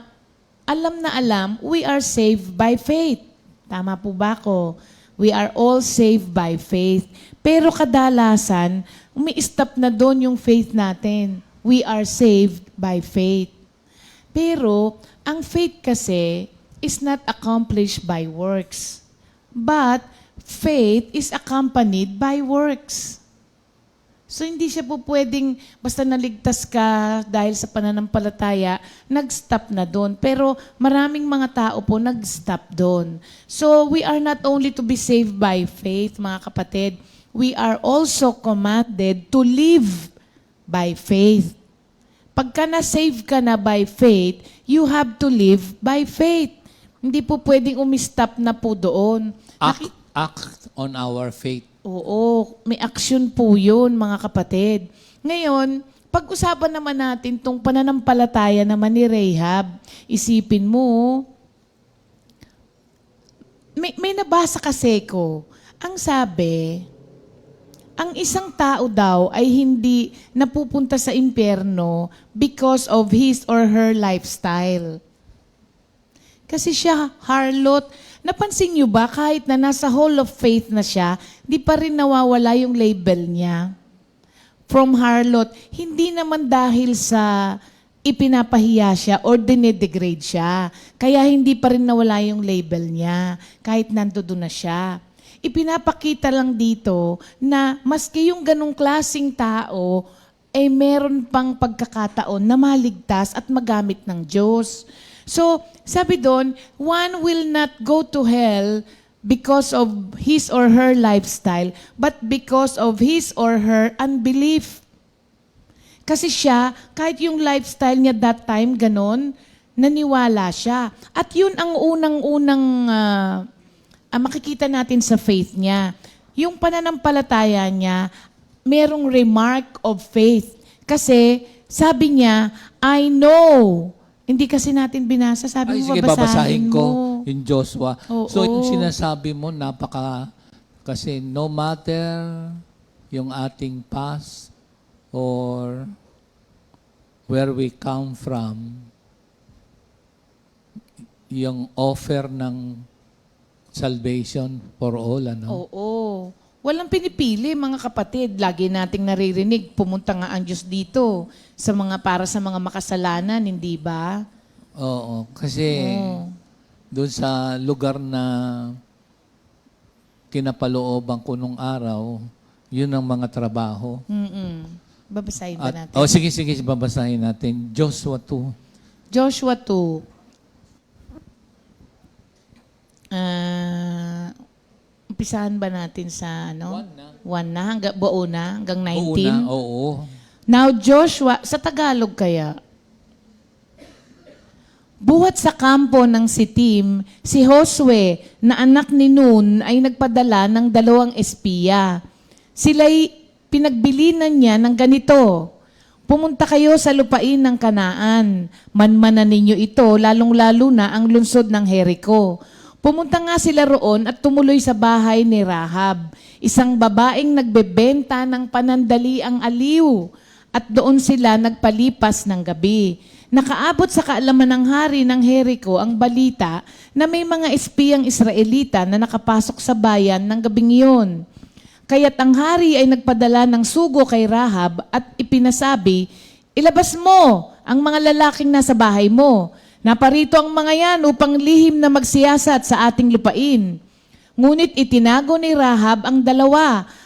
S8: alam, we are saved by faith. Tama po ba ako? We are all saved by faith. Pero kadalasan, umi-stop na doon yung faith natin. We are saved by faith. Pero, ang faith kasi is not accomplished by works. But, faith is accompanied by works. So, hindi siya po pwedeng basta naligtas ka dahil sa pananampalataya, nag-stop na doon. Pero maraming mga tao po nag-stop doon. So, we are not only to be saved by faith, mga kapatid, we are also commanded to live by faith. Pagka na-save ka na by faith, you have to live by faith. Hindi po pwedeng umistop na po doon.
S7: Act on our faith.
S8: Oo, may action po yun, mga kapatid. Ngayon, pag-usapan naman natin itong pananampalataya naman ni Rahab. Isipin mo, may nabasa kasi ko. Ang sabi, ang isang tao daw ay hindi napupunta sa impyerno because of his or her lifestyle. Kasi siya, harlot. Napansin niyo ba, kahit na nasa Hall of Faith na siya, di pa rin nawawala yung label niya. From harlot, hindi naman dahil sa ipinapahiya siya or dinedegrade siya. Kaya hindi pa rin nawala yung label niya, kahit nandoon na siya. Ipinapakita lang dito na maski yung ganong klaseng tao, ay meron pang pagkakataon na maligtas at magamit ng Diyos. So, sabi doon, one will not go to hell because of his or her lifestyle, but because of his or her unbelief. Kasi siya, kahit yung lifestyle niya that time, ganon, naniwala siya. At yun ang unang-unang makikita natin sa faith niya. Yung pananampalataya niya, merong remark of faith. Kasi, sabi niya, I know. Hindi kasi natin binasa. Sabi mo,
S7: sige, babasahin ko yung Joshua.
S8: Oo.
S7: So, yung sinasabi mo, kasi no matter yung ating past or where we come from, yung offer ng salvation for all, ano?
S8: Oo. Walang pinipili, mga kapatid. Lagi nating naririnig, pumunta nga ang Diyos dito para sa mga makasalanan, hindi ba?
S7: Oo. Kasi doon sa lugar na kinapalooban ko nung araw, yun ang mga trabaho.
S8: Babasahin ba natin?
S7: Sige, babasahin natin. Joshua 2.
S8: Joshua 2. Umpisahan ba natin sa 1 na hanggang buo na, hanggang 19?
S7: Oo.
S8: Now Joshua, sa Tagalog kaya, buhat sa kampo ng Sitim, si Josue na anak ni Nun ay nagpadala ng 2 espiya. Sila'y pinagbilinan niya ng ganito, pumunta kayo sa lupain ng Kanaan, manmanan ninyo ito, lalong-lalo na ang lungsod ng Jericho. Pumunta nga sila roon at tumuloy sa bahay ni Rahab, isang babaeng nagbebenta ng panandaliang aliw, at doon sila nagpalipas ng gabi. Nakaabot sa kaalaman ng hari ng Jericho ang balita na may mga espiyang Israelita na nakapasok sa bayan ng gabing iyon. Kaya't ang hari ay nagpadala ng sugo kay Rahab at ipinasabi, ilabas mo ang mga lalaking nasa bahay mo. Naparito ang mga yan upang lihim na magsiyasat sa ating lupain. Ngunit itinago ni Rahab ang 2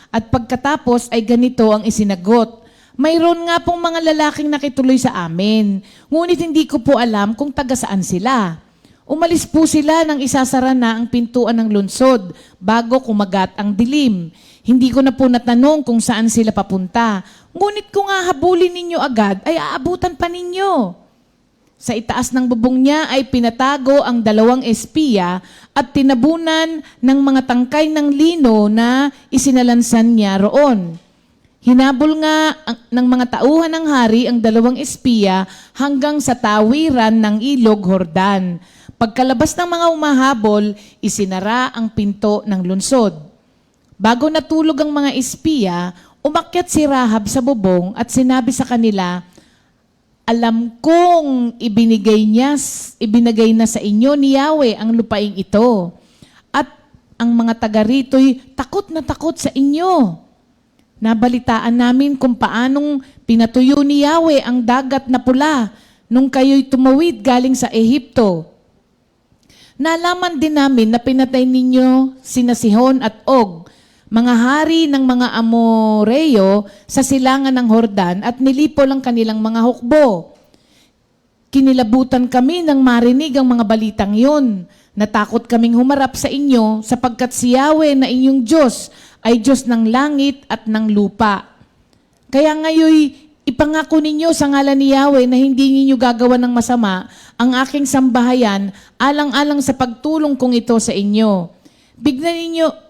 S8: at pagkatapos ay ganito ang isinagot. Mayroon nga pong mga lalaking nakituloy sa amin, ngunit hindi ko po alam kung taga saan sila. Umalis po sila nang isasara na ang pintuan ng lungsod bago kumagat ang dilim. Hindi ko na po natanong kung saan sila papunta. Ngunit kung hahabulin ninyo agad, ay aabutan pa ninyo. Sa itaas ng bubong niya ay pinatago ang 2 espiya at tinabunan ng mga tangkay ng lino na isinalansan niya roon. Hinabol nga ng mga tauhan ng hari ang dalawang espiya hanggang sa tawiran ng ilog Jordan. Pagkalabas ng mga umahabol, isinara ang pinto ng lunsod. Bago natulog ang mga espiya, umakyat si Rahab sa bubong at sinabi sa kanila, alam kong ibinigay na sa inyo ni Yahweh ang lupaing ito. At ang mga taga rito'y takot na takot sa inyo. Nabalitaan namin kung paanong pinatuyo ni Yahweh ang dagat na pula nung kayo'y tumawid galing sa Ehipto. Nalaman din namin na pinatay ninyo sina Sihon at Og, mga hari ng mga Amoreo sa silangan ng Jordan at nilipol ang kanilang mga hukbo. Kinilabutan kami nang marinig ang mga balitang yun. Natakot kaming humarap sa inyo sapagkat si Yahweh na inyong Diyos ay Diyos ng langit at ng lupa. Kaya ngayon, ipangako ninyo sa ngalan ni Yahweh na hindi ninyo gagawa ng masama ang aking sambahayan alang-alang sa pagtulong kong ito sa inyo.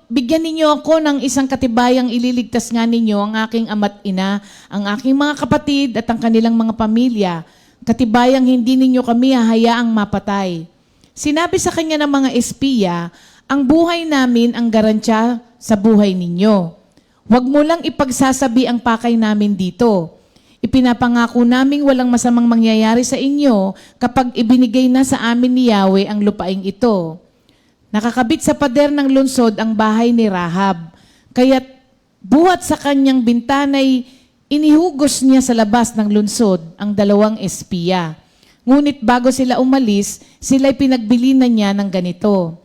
S8: Bigyan ninyo ako ng isang katibayang ililigtas nga ninyo ang aking ama't ina, ang aking mga kapatid at ang kanilang mga pamilya. Katibayang hindi ninyo kami hahayaang mapatay. Sinabi sa kanya ng mga espiya, ang buhay namin ang garantiya sa buhay ninyo. Huwag mo lang ipagsasabi ang pakay namin dito. Ipinapangako naming walang masamang mangyayari sa inyo kapag ibinigay na sa amin ni Yahweh ang lupaing ito. Nakakabit sa pader ng lunsod ang bahay ni Rahab. Kaya't buhat sa kanyang bintanay, inihugos niya sa labas ng lunsod ang dalawang espiya. Ngunit bago sila umalis, sila'y pinagbilinan niya ng ganito.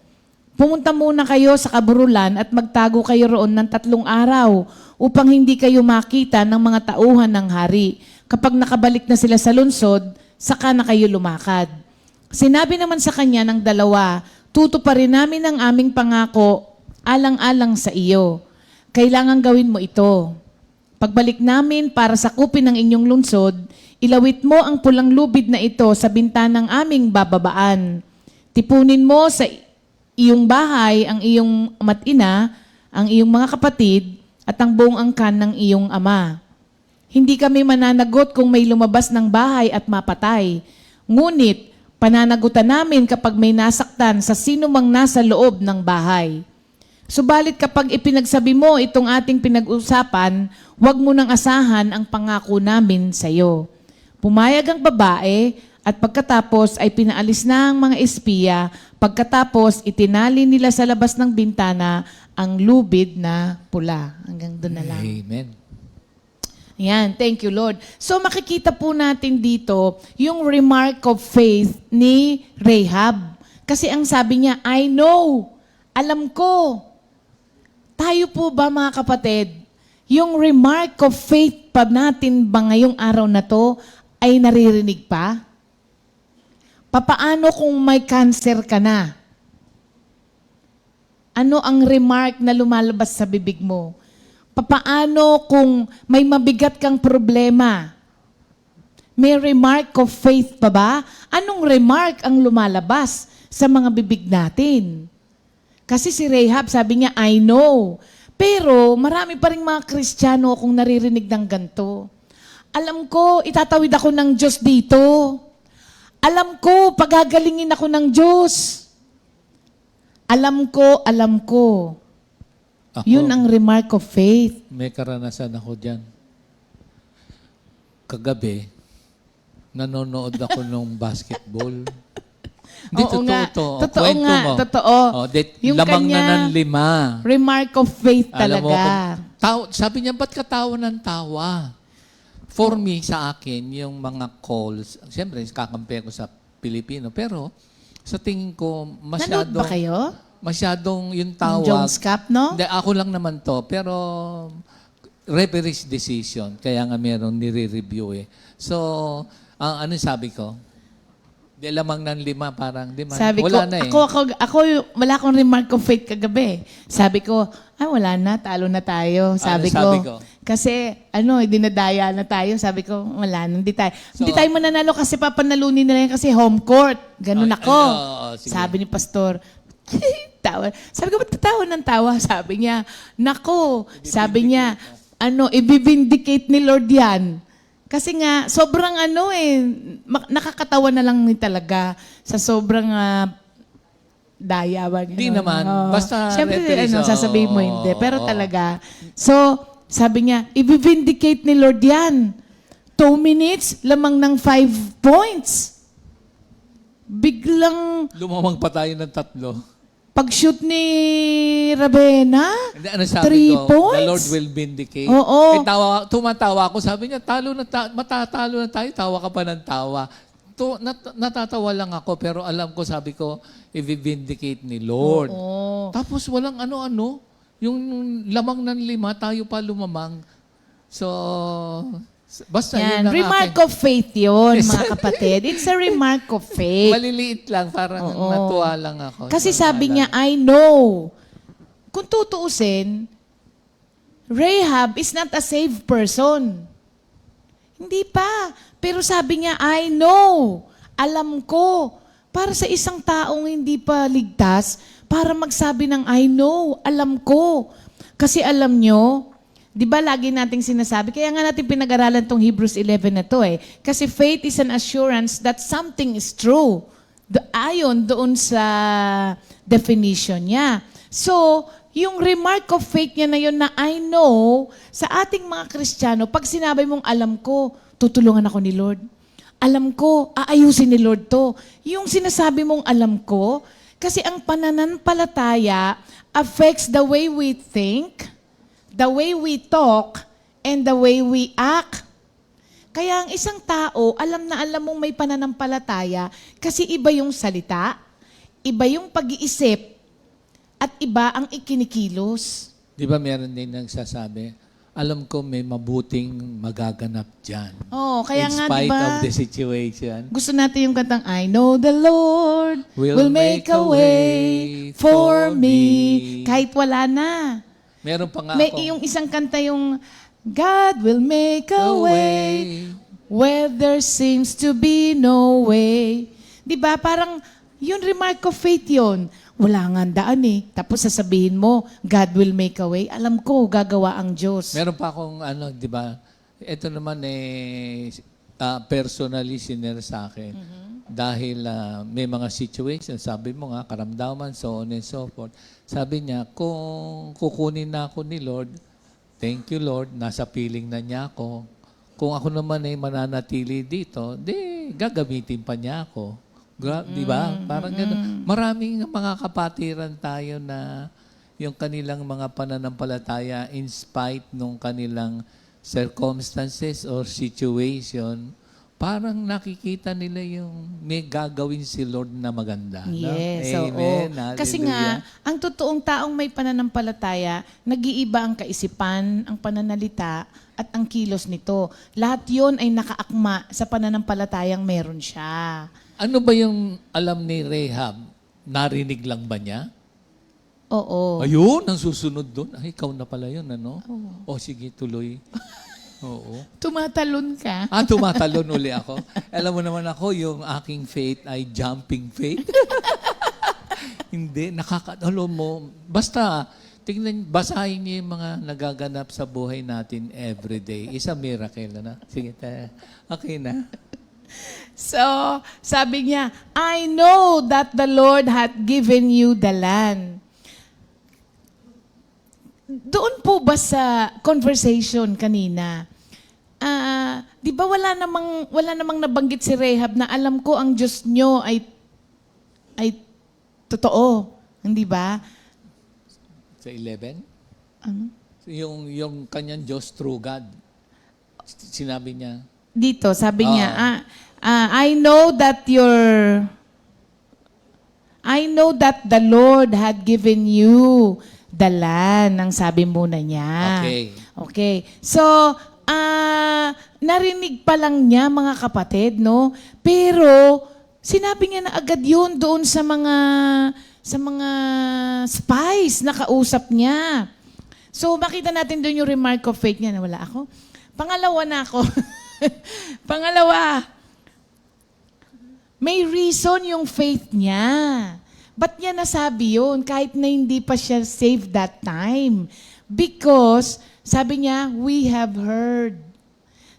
S8: Pumunta muna kayo sa kaburulan at magtago kayo roon ng 3 araw upang hindi kayo makita ng mga tauhan ng hari. Kapag nakabalik na sila sa lunsod, saka na kayo lumakad. Sinabi naman sa kanya ng dalawa, tutuparin namin ang aming pangako alang-alang sa iyo. Kailangan gawin mo ito. Pagbalik namin para sakupin ang inyong lungsod, ilawit mo ang pulang lubid na ito sa bintanang aming bababaan. Tipunin mo sa iyong bahay ang iyong ama't ina, ang iyong mga kapatid, at ang buong angkan ng iyong ama. Hindi kami mananagot kung may lumabas ng bahay at mapatay. Ngunit, pananagutan namin kapag may nasaktan sa sino mang nasa loob ng bahay. Subalit kapag ipinagsabi mo itong ating pinag-usapan, huwag mo nang asahan ang pangako namin sa iyo. Pumayag ang babae at pagkatapos ay pinaalis na ang mga espiya. Pagkatapos, itinali nila sa labas ng bintana ang lubid na pula. Hanggang doon na lang.
S7: Amen.
S8: Ayan, thank you Lord. So makikita po natin dito yung remark of faith ni Rahab. Kasi ang sabi niya, I know, alam ko. Tayo po ba mga kapatid, yung remark of faith pa natin ba ngayong araw na to ay naririnig pa? Papaano kung may cancer ka na? Ano ang remark na lumalabas sa bibig mo? Papaano kung may mabigat kang problema? May remark of faith pa ba? Anong remark ang lumalabas sa mga bibig natin? Kasi si Rahab, sabi niya, I know. Pero marami pa rin mga Kristiyano akong naririnig ng ganito. Alam ko, itatawid ako ng Diyos dito. Alam ko, pagagalingin ako ng Diyos. Alam ko.
S7: Ako,
S8: Yun ang remark of faith.
S7: may karanasan ako dyan. Kagabi, nanonood ako ng basketball. Hindi,
S8: Oo nga.
S7: totoo to.
S8: Totoo
S7: Kwento
S8: nga,
S7: mo.
S8: totoo. Yung
S7: Lamang
S8: kanya,
S7: na ng 5.
S8: remark of faith
S7: Alam mo,
S8: talaga.
S7: sabi niya, ba't ka tawa ng tawa? For me, sa akin, yung mga calls, siyempre, kakampi ko sa Pilipino, pero sa tingin ko,
S8: Nanood ba kayo?
S7: masyadong yung
S8: Yung
S7: tawag.
S8: Jones Cup, no?
S7: Hindi, ako lang naman to, pero referee's decision, kaya nga meron nire-review eh. So, ano sabi ko? Di lamang ng 5, parang di man.
S8: Sabi
S7: wala
S8: ko,
S7: na eh.
S8: ako, wala akong remark of faith kagabi. Sabi ko, wala na, talo na tayo. Sabi
S7: sabi
S8: ko,
S7: ko?
S8: kasi, dinadaya na tayo. Sabi ko, wala na, hindi tayo.
S7: So,
S8: hindi tayo mananalo kasi papanalunin nila yan kasi home court. Ganun ako.
S7: sige.
S8: Sabi ni Pastor, tawa. Sabi ko, ba't tawa ng tawa? Sabi niya, nako, sabi niya, ibibindicate ni Lord yan. Kasi nga, sobrang nakakatawa na lang ni talaga sa sobrang daya.
S7: Hindi naman. Basta
S8: Siyempre,
S7: reference,
S8: sasabihin mo
S7: oo,
S8: hindi. Pero
S7: oo.
S8: talaga. So, sabi niya, ibibindicate ni Lord yan. 2 minutes, lamang ng 5 points. Biglang
S7: Lumamang pa tayo ng 3.
S8: pag-shoot ni Ravenna,
S7: Hindi, ano sabi
S8: 3
S7: ko?
S8: points.
S7: The Lord will vindicate.
S8: Oo.
S7: Eh, tumatawa ako. Sabi niya, matatalo na tayo. Tawa ka pa ng tawa. Natatawa lang ako, pero alam ko, sabi ko, i-vindicate ni Lord.
S8: Oo.
S7: Tapos walang ano-ano. Yung lamang ng 5, tayo pa lumamang. So, basta yun
S8: Yan.
S7: ang
S8: Remark
S7: aking-
S8: of faith yun, mga kapatid. It's a remark of faith.
S7: Maliliit lang, parang
S8: Oo.
S7: natuwa lang ako.
S8: Kasi
S7: Sa
S8: sabi niya,
S7: naalala.
S8: I know. Kung tutuusin, Rahab is not a saved person. Hindi pa. Pero sabi niya, I know. Alam ko. Para sa isang taong hindi pa ligtas, para magsabi ng I know, alam ko. Kasi alam nyo, di ba lagi nating sinasabi, kaya nga natin pinag-aralan tong Hebrews 11 na to Kasi faith is an assurance that something is true. Ayon doon sa definition niya. So, yung remark of faith niya na yun na I know, sa ating mga Kristiyano, pag sinabi mong alam ko, tutulungan ako ni Lord. Alam ko, aayusin ni Lord to. Yung sinasabi mong alam ko, kasi ang pananampalataya affects the way we think, the way we talk, and the way we act. Kaya ang isang tao, alam na alam mong may pananampalataya kasi iba yung salita, iba yung pag-iisip, at iba ang ikinikilos.
S7: Di ba meron din nagsasabi, alam ko may mabuting magaganap dyan.
S8: Oh, kaya
S7: In
S8: nga,
S7: spite
S8: diba,
S7: of the situation.
S8: gusto natin yung kantang, I know the Lord
S7: Will
S8: will make a way for me. Kahit wala na.
S7: Meron pa nga
S8: May
S7: ako.
S8: yung isang kanta yung, God will make a way where there seems to be no way. Di ba? Parang, yun remark of faith yun. Wala nga daan Tapos sasabihin mo, God will make a way. Alam ko, gagawa ang Diyos.
S7: Meron pa akong di ba, ito naman personally sinare sa akin. Dahil may mga situations, sabi mo nga, karamdaman, so on and so forth. Sabi niya, kung kukunin na ako ni Lord, thank you Lord, nasa piling na niya ako. Kung ako naman ay mananatili dito, gagamitin pa niya ako. Di ba? Parang gano'n. Maraming mga kapatiran tayo na yung kanilang mga pananampalataya in spite nung kanilang circumstances or situation, parang nakikita nila yung may gagawin si Lord na maganda.
S8: Yes,
S7: no? Amen.
S8: oo. Kasi nga, ang totoong taong may pananampalataya, nag-iiba ang kaisipan, ang pananalita, at ang kilos nito. Lahat yon ay nakaakma sa pananampalatayang meron siya.
S7: Ano ba yung alam ni Rahab? Narinig lang ba niya?
S8: Oo.
S7: Ayun, ang susunod doon. Ay, ikaw na pala yun, ano? O sige, tuloy. Oo.
S8: Tumatalon ka.
S7: Tumatalon uli ako. Alam mo naman ako, yung aking faith ay jumping faith. Hindi, alam mo, basta, basahin niyo yung mga nagaganap sa buhay natin everyday. Isa miracle, ano? Sige, okay na.
S8: So, sabi niya, I know that the Lord hath given you the land. Doon po ba sa conversation kanina, di ba wala namang nabanggit si Rahab na alam ko ang Diyos nyo ay totoo, hindi ba?
S7: Sa 11?
S8: Ano?
S7: Yung kanyang Diyos, true God. Sinabi niya,
S8: Dito, sabi niya, I know that the Lord had given you the land, ang sabi muna niya. Okay. So, narinig pa lang niya, mga kapatid, no? Pero, sinabi niya na agad yun doon sa mga spies na kausap niya. So, makita natin doon yung remark of faith niya na wala ako. Pangalawa na ako. Pangalawa, may reason yung faith niya. Ba't niya nasabi yun kahit na hindi pa siya saved that time? Because Sabi niya, we have heard.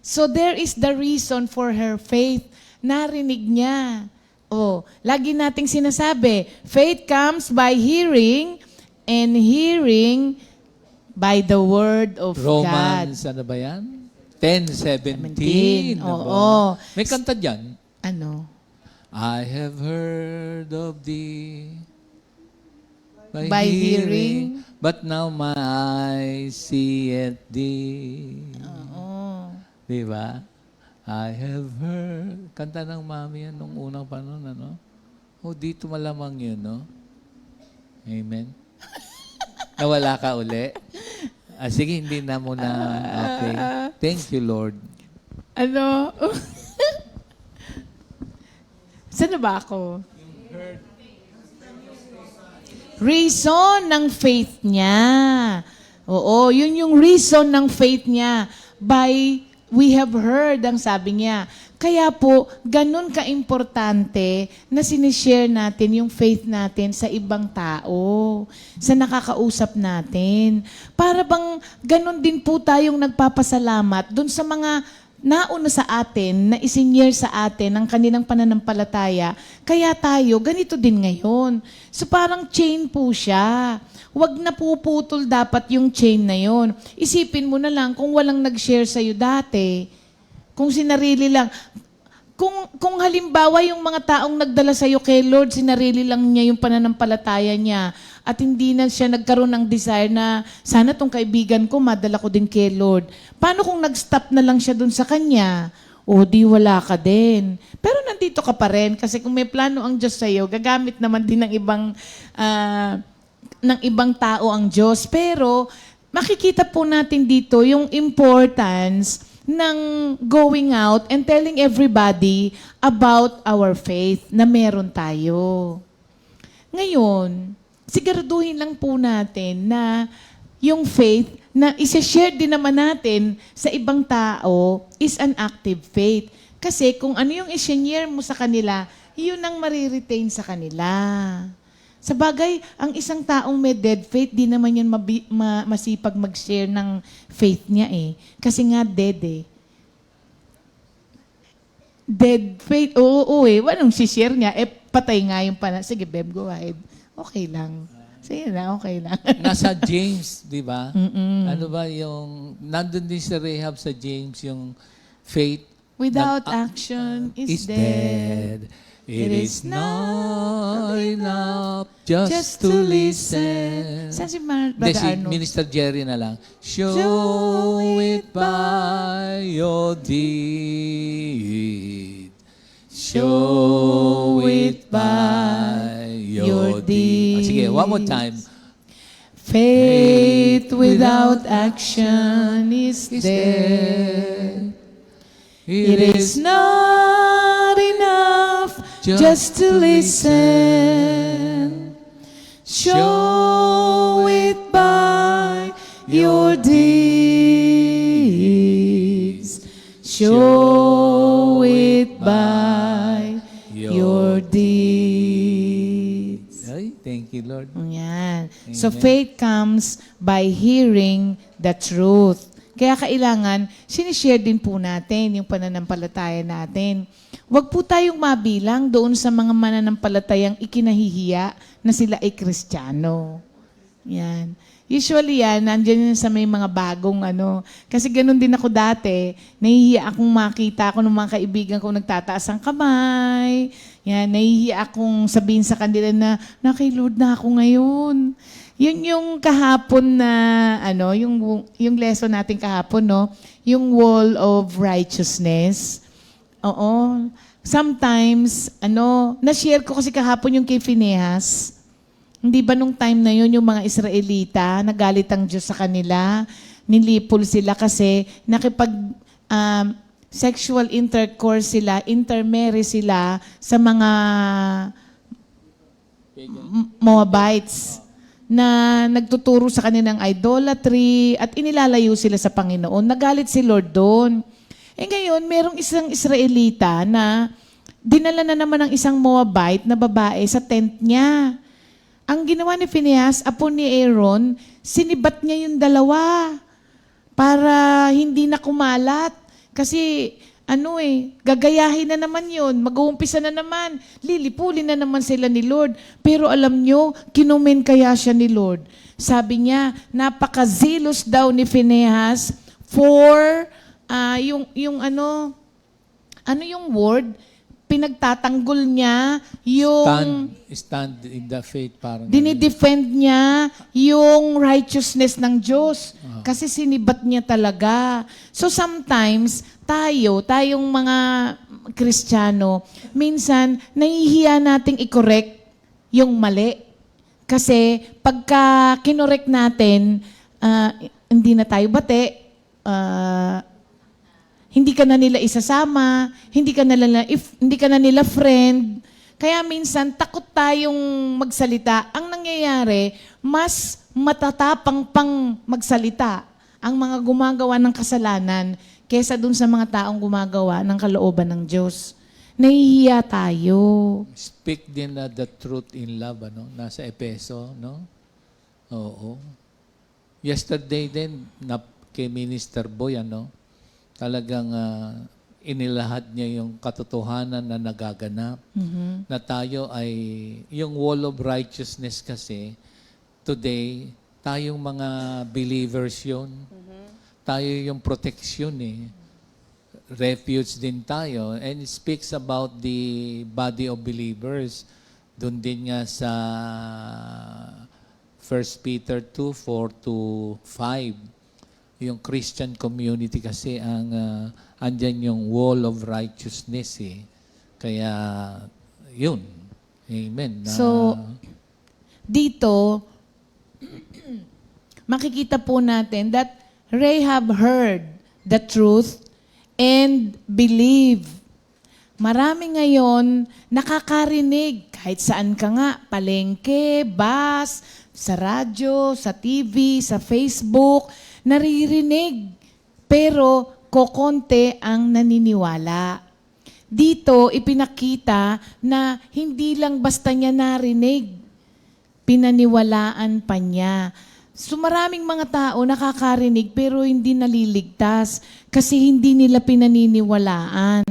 S8: So there is the reason for her faith. Narinig niya. Oh, lagi nating sinasabi, faith comes by hearing and hearing by the word of God.
S7: Romans, ano ba yan? 10:17.
S8: Oo.
S7: May kanta dyan.
S8: Ano?
S7: I have heard of thee
S8: By hearing.
S7: but now my eyes see it thee.
S8: Oo.
S7: Di ba? I have heard. Kanta ng mami yan nung unang panahon, ano? Oh, dito malamang yun, no? Amen. Nawala ka uli? Sige, hindi na muna. Okay. Thank you, Lord.
S8: Ano? Saan na ba ako? Reason ng faith niya. Oo, yun yung reason ng faith niya. By we have heard, ang sabi niya. Kaya po, ganun ka-importante na sinishare natin yung faith natin sa ibang tao, sa nakakausap natin. Para bang ganun din po tayong nagpapasalamat dun sa mga nauna sa atin, na isinyer sa atin ang kanilang pananampalataya. Kaya tayo, ganito din ngayon. So parang chain po siya. Huwag na puputol dapat yung chain na yon. Isipin mo na lang kung walang nag-share sa'yo dati. Kung sinarili lang. Kung halimbawa yung mga taong nagdala sa'yo kay Lord, sinarili lang niya yung pananampalataya niya at hindi na siya nagkaroon ng desire na sana tong kaibigan ko, madala ko din kay Lord. Paano kung nag-stop na lang siya dun sa kanya? O di wala ka din. Pero nandito ka pa rin kasi kung may plano ang Diyos sa'yo, gagamit naman din ng ibang tao ang Diyos. Pero makikita po natin dito yung importance ng going out and telling everybody about our faith na meron tayo. Ngayon, siguraduhin lang po natin na yung faith na isa-share din naman natin sa ibang tao is an active faith. Kasi kung ano yung i-share mo sa kanila, yun ang mariretain sa kanila. Sa bagay, ang isang taong may dead faith, di naman yan masipag mag-share ng faith niya eh. Kasi nga dead eh. Dead faith, oo eh. Anong si-share niya? Eh, patay nga yung Sige, Beb, go ahead. Okay lang. Sige na, okay lang.
S7: Nasa James, di ba? Ano ba yung, nandun din sa Rahab sa James, yung faith
S8: Without action is dead.
S7: It is not enough just to listen.
S8: Saan si
S7: Hindi,
S8: Brother
S7: si
S8: Arnold?
S7: Minister Jerry na lang. Show it by your deed. Show it by your deed. Sige, one more time.
S8: Faith without action is dead. It is not enough just to listen. Show it by your deeds. Show it by your deeds.
S7: Ay, thank you, Lord.
S8: Yan. So faith comes by hearing the truth. Kaya kailangan, sinishare din po natin yung pananampalataya natin. Huwag po tayong mabilang doon sa mga mananampalatayang ikinahihiya na sila ay Kristiyano. Yan. Usually yan, nandiyan yan sa may mga bagong Kasi ganun din ako dati. Nahihiya akong makita ako ng mga kaibigan ko nagtataas ang kamay. Yan, nahihiya akong sabihin sa kanila na kay Lord na ako ngayon. Yun yung kahapon na, yung lesson natin kahapon, no? Yung wall of righteousness. Oo. Sometimes, na-share ko kasi kahapon yung kay Phinehas. Hindi ba nung time na yun, yung mga Israelita, nagalit ang Diyos sa kanila, nilipol sila kasi sexual intercourse sila, intermarry sila sa mga Moabites na nagtuturo sa kanilang idolatry at inilalayo sila sa Panginoon. Nagalit si Lord doon. Eh ngayon, merong isang Israelita na dinala na naman ng isang Moabite na babae sa tent niya. Ang ginawa ni Phinehas, apo ni Aaron, sinibat niya yung dalawa. para hindi na kumalat. Kasi gagayahin na naman yun, mag-uumpisa na naman, lilipulin na naman sila ni Lord. Pero alam nyo, kinomen kaya siya ni Lord. Sabi niya, napaka-zealous daw ni Phinehas for, ano yung word? Pinagtatanggol niya yung...
S7: Stand in the faith. Parang
S8: dinidefend niya yung righteousness ng Diyos. Kasi sinibat niya talaga. So sometimes, tayong mga Kristiyano, minsan, nahihiya nating i-correct yung mali. Kasi pagka kinorek natin, hindi na tayo bate, hindi ka na nila isasama, hindi ka na nila friend. Kaya minsan takot tayong magsalita. Ang nangyayari, mas matatapang pang magsalita ang mga gumagawa ng kasalanan kaysa dun sa mga taong gumagawa ng kalooban ng Diyos. Nahihiya tayo.
S7: Speak din the truth in love, ano? Nasa Epeso, no? Oo. Yesterday din, kay Minister Boy, ano? Talagang inilahad niya yung katotohanan na nagaganap. Na tayo ay, yung wall of righteousness kasi, today, tayong mga believers yun. Tayo yung protection refuge din tayo. And it speaks about the body of believers. Doon din nga sa 1 Peter 2:4-5. Yung Christian community kasi andyan yung wall of righteousness Kaya, yun. Amen.
S8: So, dito, makikita po natin that Rahab heard the truth and believe. Marami ngayon nakakarinig kahit saan ka nga, palengke, bus, sa radyo, sa TV, sa Facebook, naririnig. Pero kokonte ang naniniwala. Dito, ipinakita na hindi lang basta niya narinig, pinaniwalaan pa niya. So maraming mga tao nakakarinig pero hindi naliligtas kasi hindi nila pinaniniwalaan.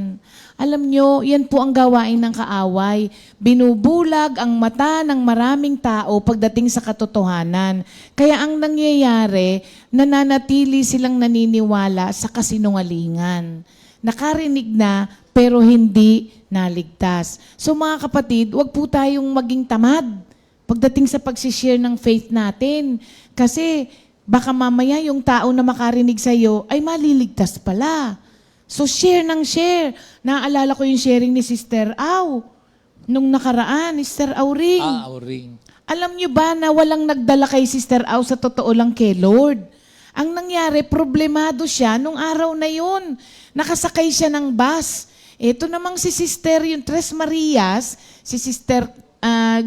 S8: Alam nyo, yan po ang gawain ng kaaway. Binubulag ang mata ng maraming tao pagdating sa katotohanan. Kaya ang nangyayari, nananatili silang naniniwala sa kasinungalingan. Nakarinig na pero hindi naligtas. So mga kapatid, wag po tayong maging tamad pagdating sa pagsishare ng faith natin. Kasi baka mamaya yung tao na makarinig sa iyo ay maliligtas pala. So share ng share. Naaalala ko yung sharing ni Sister Au nung nakaraan, Sister Auring.
S7: Auring.
S8: Alam niyo ba na walang nagdala kay Sister Au sa totoo lang kay Lord? Ang nangyari, problemado siya nung araw na yun. Nakasakay siya ng bus. Ito namang si Sister, yung Tres Marias, si Sister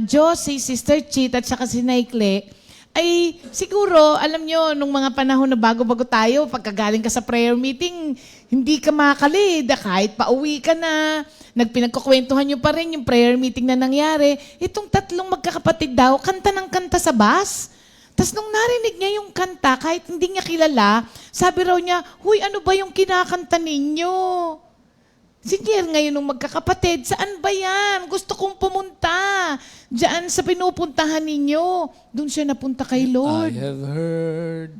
S8: Josie, Sister Chit, at saka si Naikle, ay siguro, alam nyo, nung mga panahon na bago-bago tayo, pagkagaling ka sa prayer meeting, hindi ka makalid, kahit pauwi ka na, nagpinagkukwentuhan nyo pa rin yung prayer meeting na nangyari. Itong tatlong magkakapatid daw, kanta ng kanta sa bus. Tapos nung narinig niya yung kanta, kahit hindi niya kilala, sabi raw niya, "Huy, ano ba yung kinakanta ninyo?" Sige, ngayon nung magkakapatid, saan ba yan? Gusto kong pumunta. Diyan sa pinupuntahan ninyo. Doon siya napunta kay Lord.
S7: I have heard,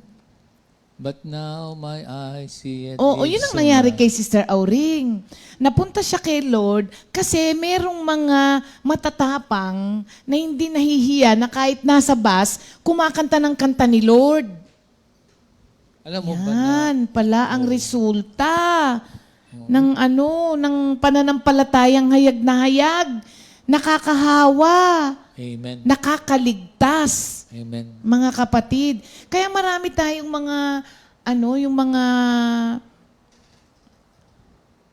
S7: but now my eyes see it.
S8: Oo, yun ang nangyari kay Sister Auring. Napunta siya kay Lord kasi merong mga matatapang na hindi nahihiya na kahit nasa bus, kumakanta ng kanta ni Lord.
S7: Alam mo ba na?
S8: Yan pala ang resulta ng ng pananampalatayang hayag na hayag. Nakakahawa.
S7: Amen.
S8: Nakakaligtas.
S7: Amen.
S8: Mga kapatid. Kaya marami tayong mga, yung mga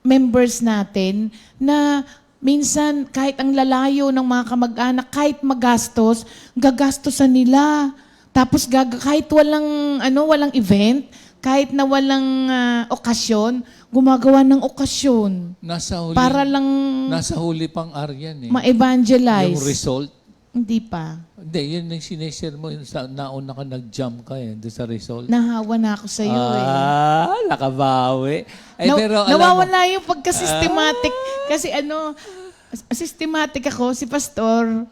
S8: members natin na minsan kahit ang lalayo ng mga kamag-anak, kahit magastos, gagastosan nila. Tapos kahit walang event, kahit na walang okasyon, gumagawa ng okasyon.
S7: Nasa huli,
S8: Para lang
S7: nasa huli pang Aryan
S8: ma-evangelize.
S7: Yung result.
S8: Hindi pa.
S7: Hindi, yun yung sineshare mo. Yun sa, nauna ka nag-jump ka doon sa result.
S8: Nahawa na ako sa iyo
S7: Nakabawi.
S8: Pero alam nawawala yung pagka-systematic. Kasi systematic ako, si Pastor.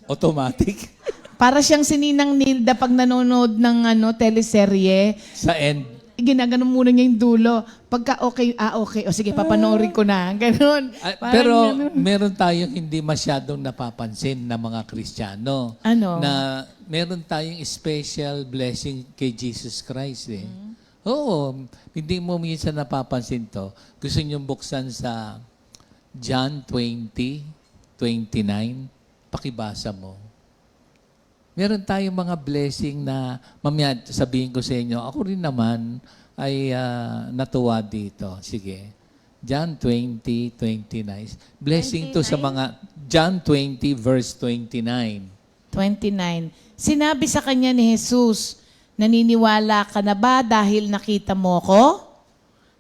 S7: Automatic.
S8: Para siyang sininang Nilda pag nanonood ng teleserye.
S7: Sa end.
S8: Ginaganon muna niya yung dulo. Pagka okay, okay. O sige, papanoorin ko na. Ganon.
S7: Pero meron tayong hindi masyadong napapansin na mga Kristiyano.
S8: Ano?
S7: Na meron tayong special blessing kay Jesus Christ Oo, hindi mo minsan napapansin to. Gusto niyong buksan sa John 20:29. Pakibasa mo. Meron tayong mga blessing na, mamaya sabihin ko sa inyo, ako rin naman ay natuwa dito. Sige. John 20:29. Blessing to sa mga, John 20 verse 29.
S8: 29. Sinabi sa kanya ni Jesus, naniniwala ka na ba dahil nakita mo ko?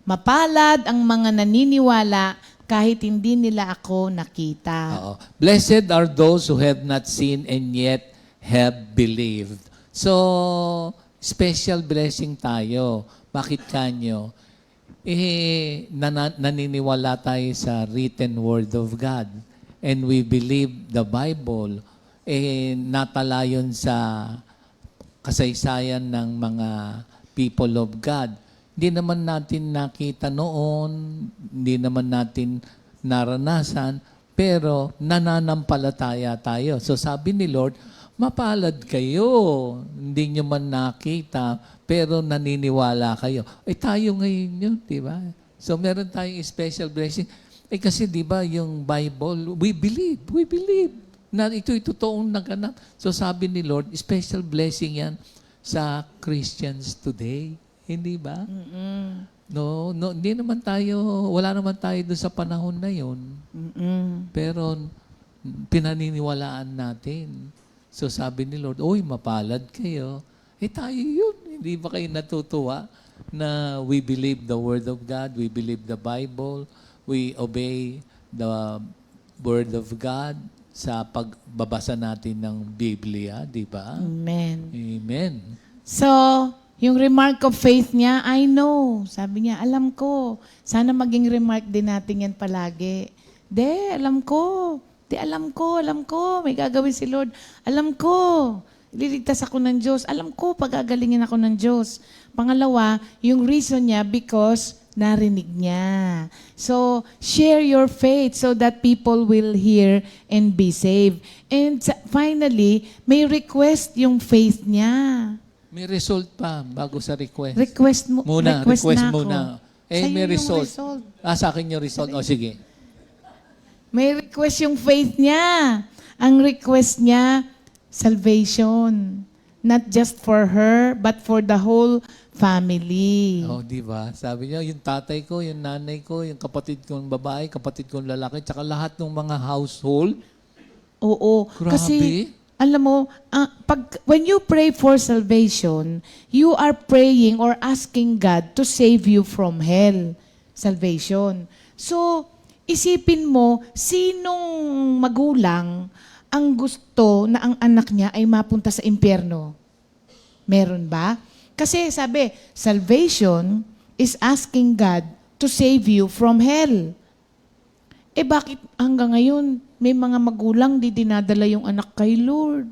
S8: Mapalad ang mga naniniwala kahit hindi nila ako nakita.
S7: Oo. Blessed are those who have not seen and yet have believed. So, special blessing tayo. Bakit kanyo? Naniniwala tayo sa written word of God. And we believe the Bible. Natala yun sa kasaysayan ng mga people of God. Hindi naman natin nakita noon, hindi naman natin naranasan, pero nananampalataya tayo. So sabi ni Lord, mapalad kayo. Hindi nyo man nakita, pero naniniwala kayo. Tayo ngayon yun, di ba? So meron tayong special blessing. Kasi di ba yung Bible, we believe na ito'y totoong naganap. So sabi ni Lord, special blessing yan sa Christians today. Hindi ba? No, hindi naman tayo, wala naman tayo doon sa panahon na yun. Pero pinaniniwalaan natin. So sabi ni Lord, mapalad kayo. Tayo yun. Hindi ba kayo natutuwa na we believe the Word of God, we believe the Bible, we obey the Word of God sa pagbabasa natin ng Biblia, di ba?
S8: Amen.
S7: Amen.
S8: So, yung remark of faith niya, I know. Sabi niya, alam ko. Sana maging remark din natin yan palagi. Alam ko. Alam ko. May gagawin si Lord. Alam ko. Ililigtas ako ng Diyos. Alam ko, pagagalingin ako ng Diyos. Pangalawa, yung reason niya, because narinig niya. So, share your faith so that people will hear and be saved. And finally, may request yung faith niya.
S7: May result pa bago sa request.
S8: Request
S7: Request
S8: na
S7: muna.
S8: Sa'yo
S7: May
S8: yung
S7: result.
S8: result.
S7: Sa akin yung result. Sige.
S8: May request yung faith niya. Ang request niya, salvation. Not just for her, but for the whole family.
S7: Di ba? Sabi niya, yung tatay ko, yung nanay ko, yung kapatid kong babae, kapatid kong lalaki, tsaka lahat ng mga household.
S8: Oo.
S7: Grabe.
S8: Kasi, alam mo, when you pray for salvation, you are praying or asking God to save you from hell. Salvation. So, isipin mo, sinong magulang ang gusto na ang anak niya ay mapunta sa impyerno? Meron ba? Kasi sabi, salvation is asking God to save you from hell. Bakit hanggang ngayon may mga magulang di dinadala yung anak kay Lord?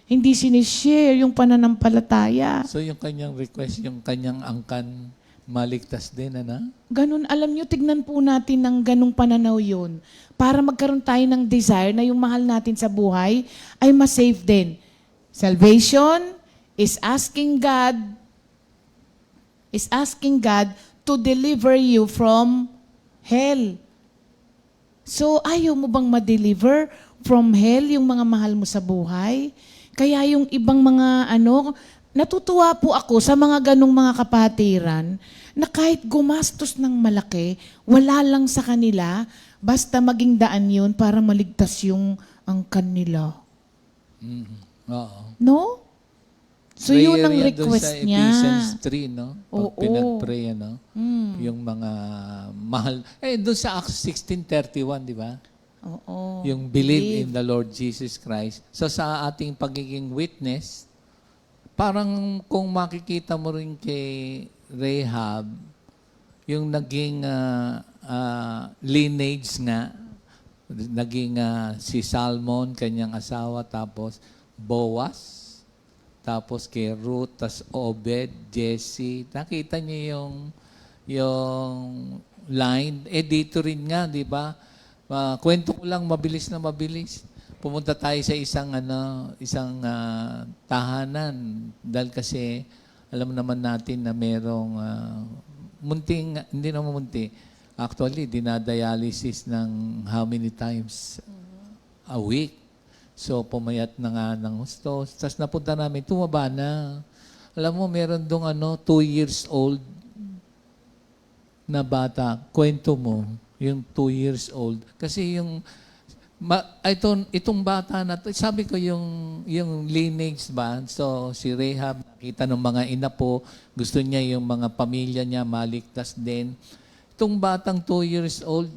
S8: Hindi sinishare yung pananampalataya.
S7: So yung kanyang request, yung kanyang angkan, maligtas din,
S8: Ganun, alam nyo, tignan po natin ng ganung pananaw yun para magkaroon tayo ng desire na yung mahal natin sa buhay ay masave din. Salvation is asking God to deliver you from hell. So, ayaw mo bang ma-deliver from hell yung mga mahal mo sa buhay? Kaya yung ibang mga natutuwa po ako sa mga ganong mga kapatiran na kahit gumastos ng malaki, wala lang sa kanila, basta maging daan yun para maligtas yung angkan nila.
S7: Oo.
S8: No? So
S7: Prayer
S8: yun ang
S7: yan
S8: request
S7: doon sa
S8: niya.
S7: Ephesians 3, no? Pag
S8: Oo.
S7: pinag-pray, yung mga mahal. Doon sa Acts 16:31, di ba?
S8: Oo.
S7: Yung believe in the Lord Jesus Christ. So sa ating pagiging witness, parang kung makikita mo rin kay Rahab, yung naging lineage nga, naging si Salmon, kanyang asawa, tapos Boaz, tapos kay Ruth, tas Obed, Jesse. Nakita niyo yung line. Dito rin nga, di ba? Kwento ko lang, mabilis na mabilis. Pumunta tayo sa isang tahanan. Dahil kasi, alam naman natin na merong hindi naman munti. Actually, dinadialysis ng how many times a week. So, pumayat na nga ng gusto. Tapos napunta namin, tumaba na. Alam mo, meron dong 2 years old na bata. Kwento mo, yung 2 years old. Kasi itong bata na to, sabi ko yung lineage ba? So, si Rahab, nakita ng mga ina po, gusto niya yung mga pamilya niya maligtas din. Itong batang 2 years old,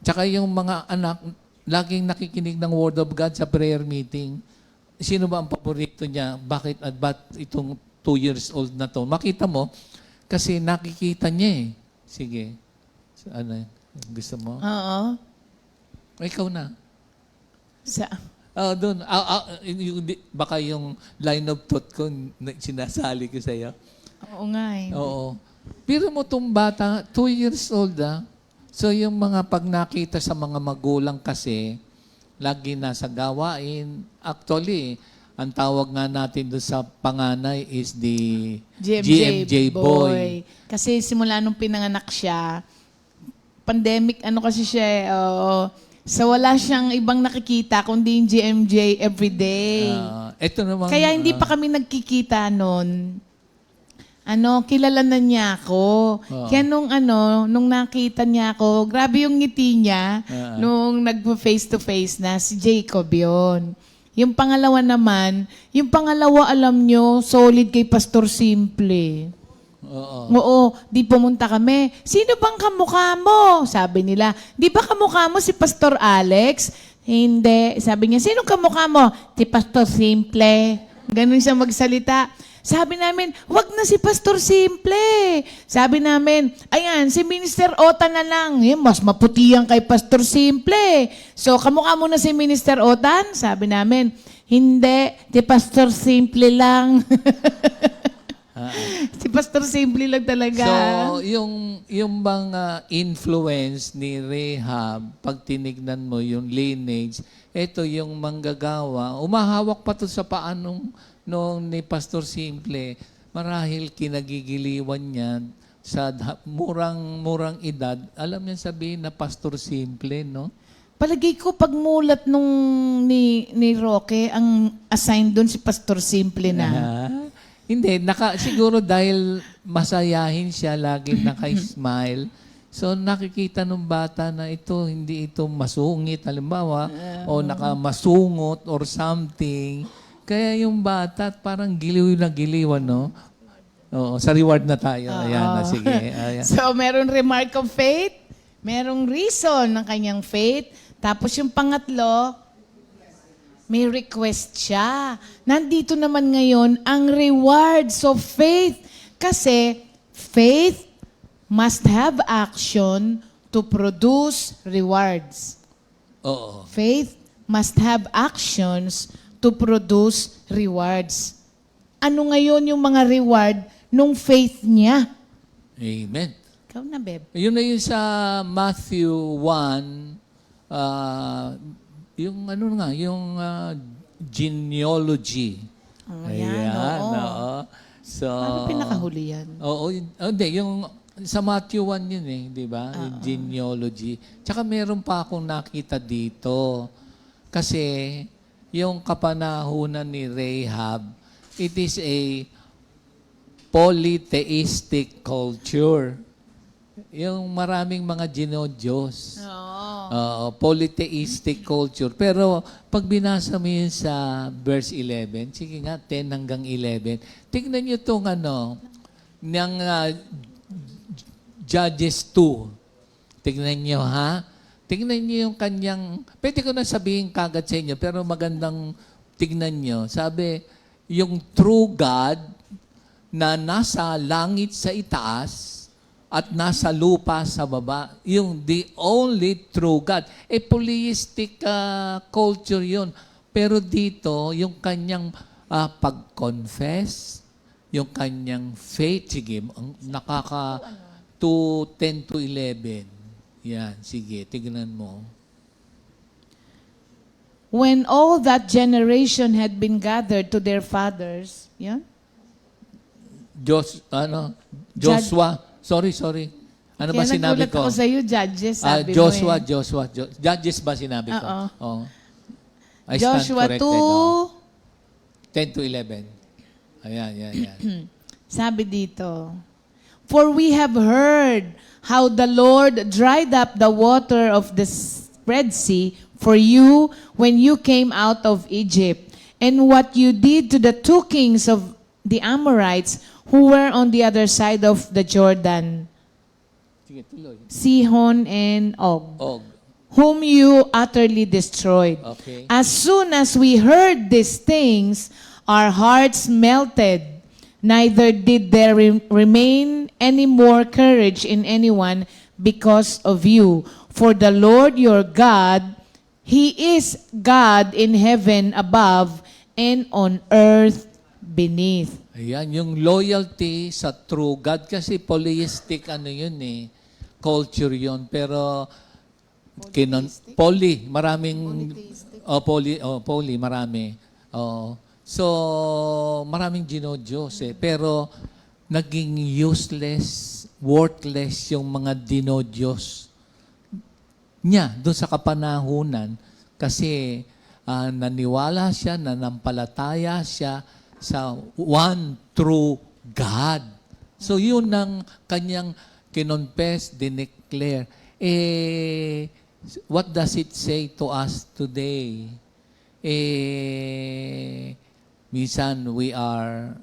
S7: tsaka yung mga anak, laging nakikinig ng Word of God sa prayer meeting. Sino ba ang paborito niya? Bakit at ba't itong 2 years old na to? Makita mo, kasi nakikita niya eh. Sige. So, gusto mo?
S8: Oo.
S7: Ikaw na.
S8: Sa
S7: Doon. Baka yung line of thought ko, sinasali ko sa'yo.
S8: Oo nga eh.
S7: Oo. Pero mo itong bata, 2 years old So yung mga pag nakita sa mga magulang kasi, lagi nasa gawain. Actually, ang tawag nga natin doon sa panganay is the GMJ boy.
S8: Kasi simula nung pinanganak siya, pandemic, kasi siya, so wala siyang ibang nakikita kundi yung GMJ everyday.
S7: Ito naman,
S8: Kaya hindi pa kami nagkikita noon. Kilala na niya ako. Kaya nung nakita niya ako, grabe yung ngiti niya nung nag-face to face na si Jacob yon. Yung pangalawa naman, alam nyo, solid kay Pastor Simple. Oo, di pumunta kami. Sino bang kamukha mo? Sabi nila, di ba kamukha mo si Pastor Alex? Hindi. Sabi niya, sino kamukha mo? Si Pastor Simple. Ganun siya magsalita. Sabi namin, wag na si Pastor Simple. Sabi namin, ayan, si Minister Ota na lang. Mas maputi yan kay Pastor Simple. So, kamukha mo na si Minister Otan? Sabi namin, hindi, si Pastor Simple lang. Si Pastor Simple lang talaga.
S7: So, yung bang influence ni Rahab, pag tinignan mo yung lineage, ito yung manggagawa, umahawak pa to sa paanong noong ni Pastor Simple, marahil kinagigiliwan niya sa murang edad, alam niya sabihin na Pastor Simple, no?
S8: Palagay ko pagmulat nung ni Roque, ang assigned doon si Pastor Simple na.
S7: Hindi, siguro dahil masayahin siya, laging naka-smile. So nakikita ng bata na hindi ito masungit, halimbawa, o nakamasungot or something. Kaya yung bata parang giliw na giliw, no? Oo, sa reward na tayo. Ayan na, sige. Ayan.
S8: So, meron remark of faith, merong reason ng kanyang faith, tapos yung pangatlo, may request siya. Nandito naman ngayon ang rewards of faith. Kasi faith must have action to produce rewards.
S7: Oo.
S8: Faith must have actions to produce rewards. Ano ngayon yung mga reward nung faith niya?
S7: Amen.
S8: Ikaw na, Beb.
S7: Yun na yun sa Matthew 1, yung genealogy.
S8: Yan, oo.
S7: So,
S8: Paano pinakahuli yan?
S7: Oo, hindi, yung sa Matthew 1 yun di ba? Yung genealogy. Tsaka meron pa akong nakita dito. Kasi, yung kapanahunan ni Rahab, it is a polytheistic culture. Yung maraming mga ginodiyos. Polytheistic culture. Pero pag binasa mo yun sa verse 11, sige nga, 10 hanggang 11, tignan nyo itong ng Judges 2. Tingnan nyo, ha? Tingnan nyo yung kanyang, pwede ko na sabihin kagad sa inyo, pero magandang tingnan nyo. Sabi, yung true God na nasa langit sa itaas at nasa lupa sa baba, yung the only true God. Polyistic culture yun. Pero dito, yung kanyang pag-confess, yung kanyang faith, sige, nakaka 10 to 11. Yan, sige, tignan mo.
S8: When all that generation had been gathered to their fathers, yan?
S7: Joshua, sorry. Ano ba
S8: Kaya
S7: sinabi
S8: nagulat
S7: ko?
S8: ako sa iyo, Judges, sabi
S7: Joshua.
S8: mo eh.
S7: Judges ba sinabi ko?
S8: Oo.
S7: Oh. I stand
S8: Joshua
S7: corrected.
S8: 2,
S7: Oh. 10 to 11. Ayan.
S8: sabi dito, For we have heard how the Lord dried up the water of the Red Sea for you when you came out of Egypt, and what you did to the two kings of the Amorites who were on the other side of the Jordan,
S7: Sige, tuloy.
S8: Sihon and Og,
S7: Og.
S8: whom you utterly destroyed.
S7: Okay.
S8: As soon as we heard these things, our hearts melted. Neither did there remain any more courage in anyone because of you. For the Lord your God, He is God in heaven above and on earth beneath.
S7: Ayan, yung loyalty sa true God, kasi polyistic culture yun. Pero, marami. So, maraming dinodiyos Pero, naging useless, worthless yung mga dinodiyos niya doon sa kapanahunan kasi naniwala siya, nanampalataya siya sa one true God. So, yun ang kanyang kinonfess, dineclare. What does it say to us today? Minsan we are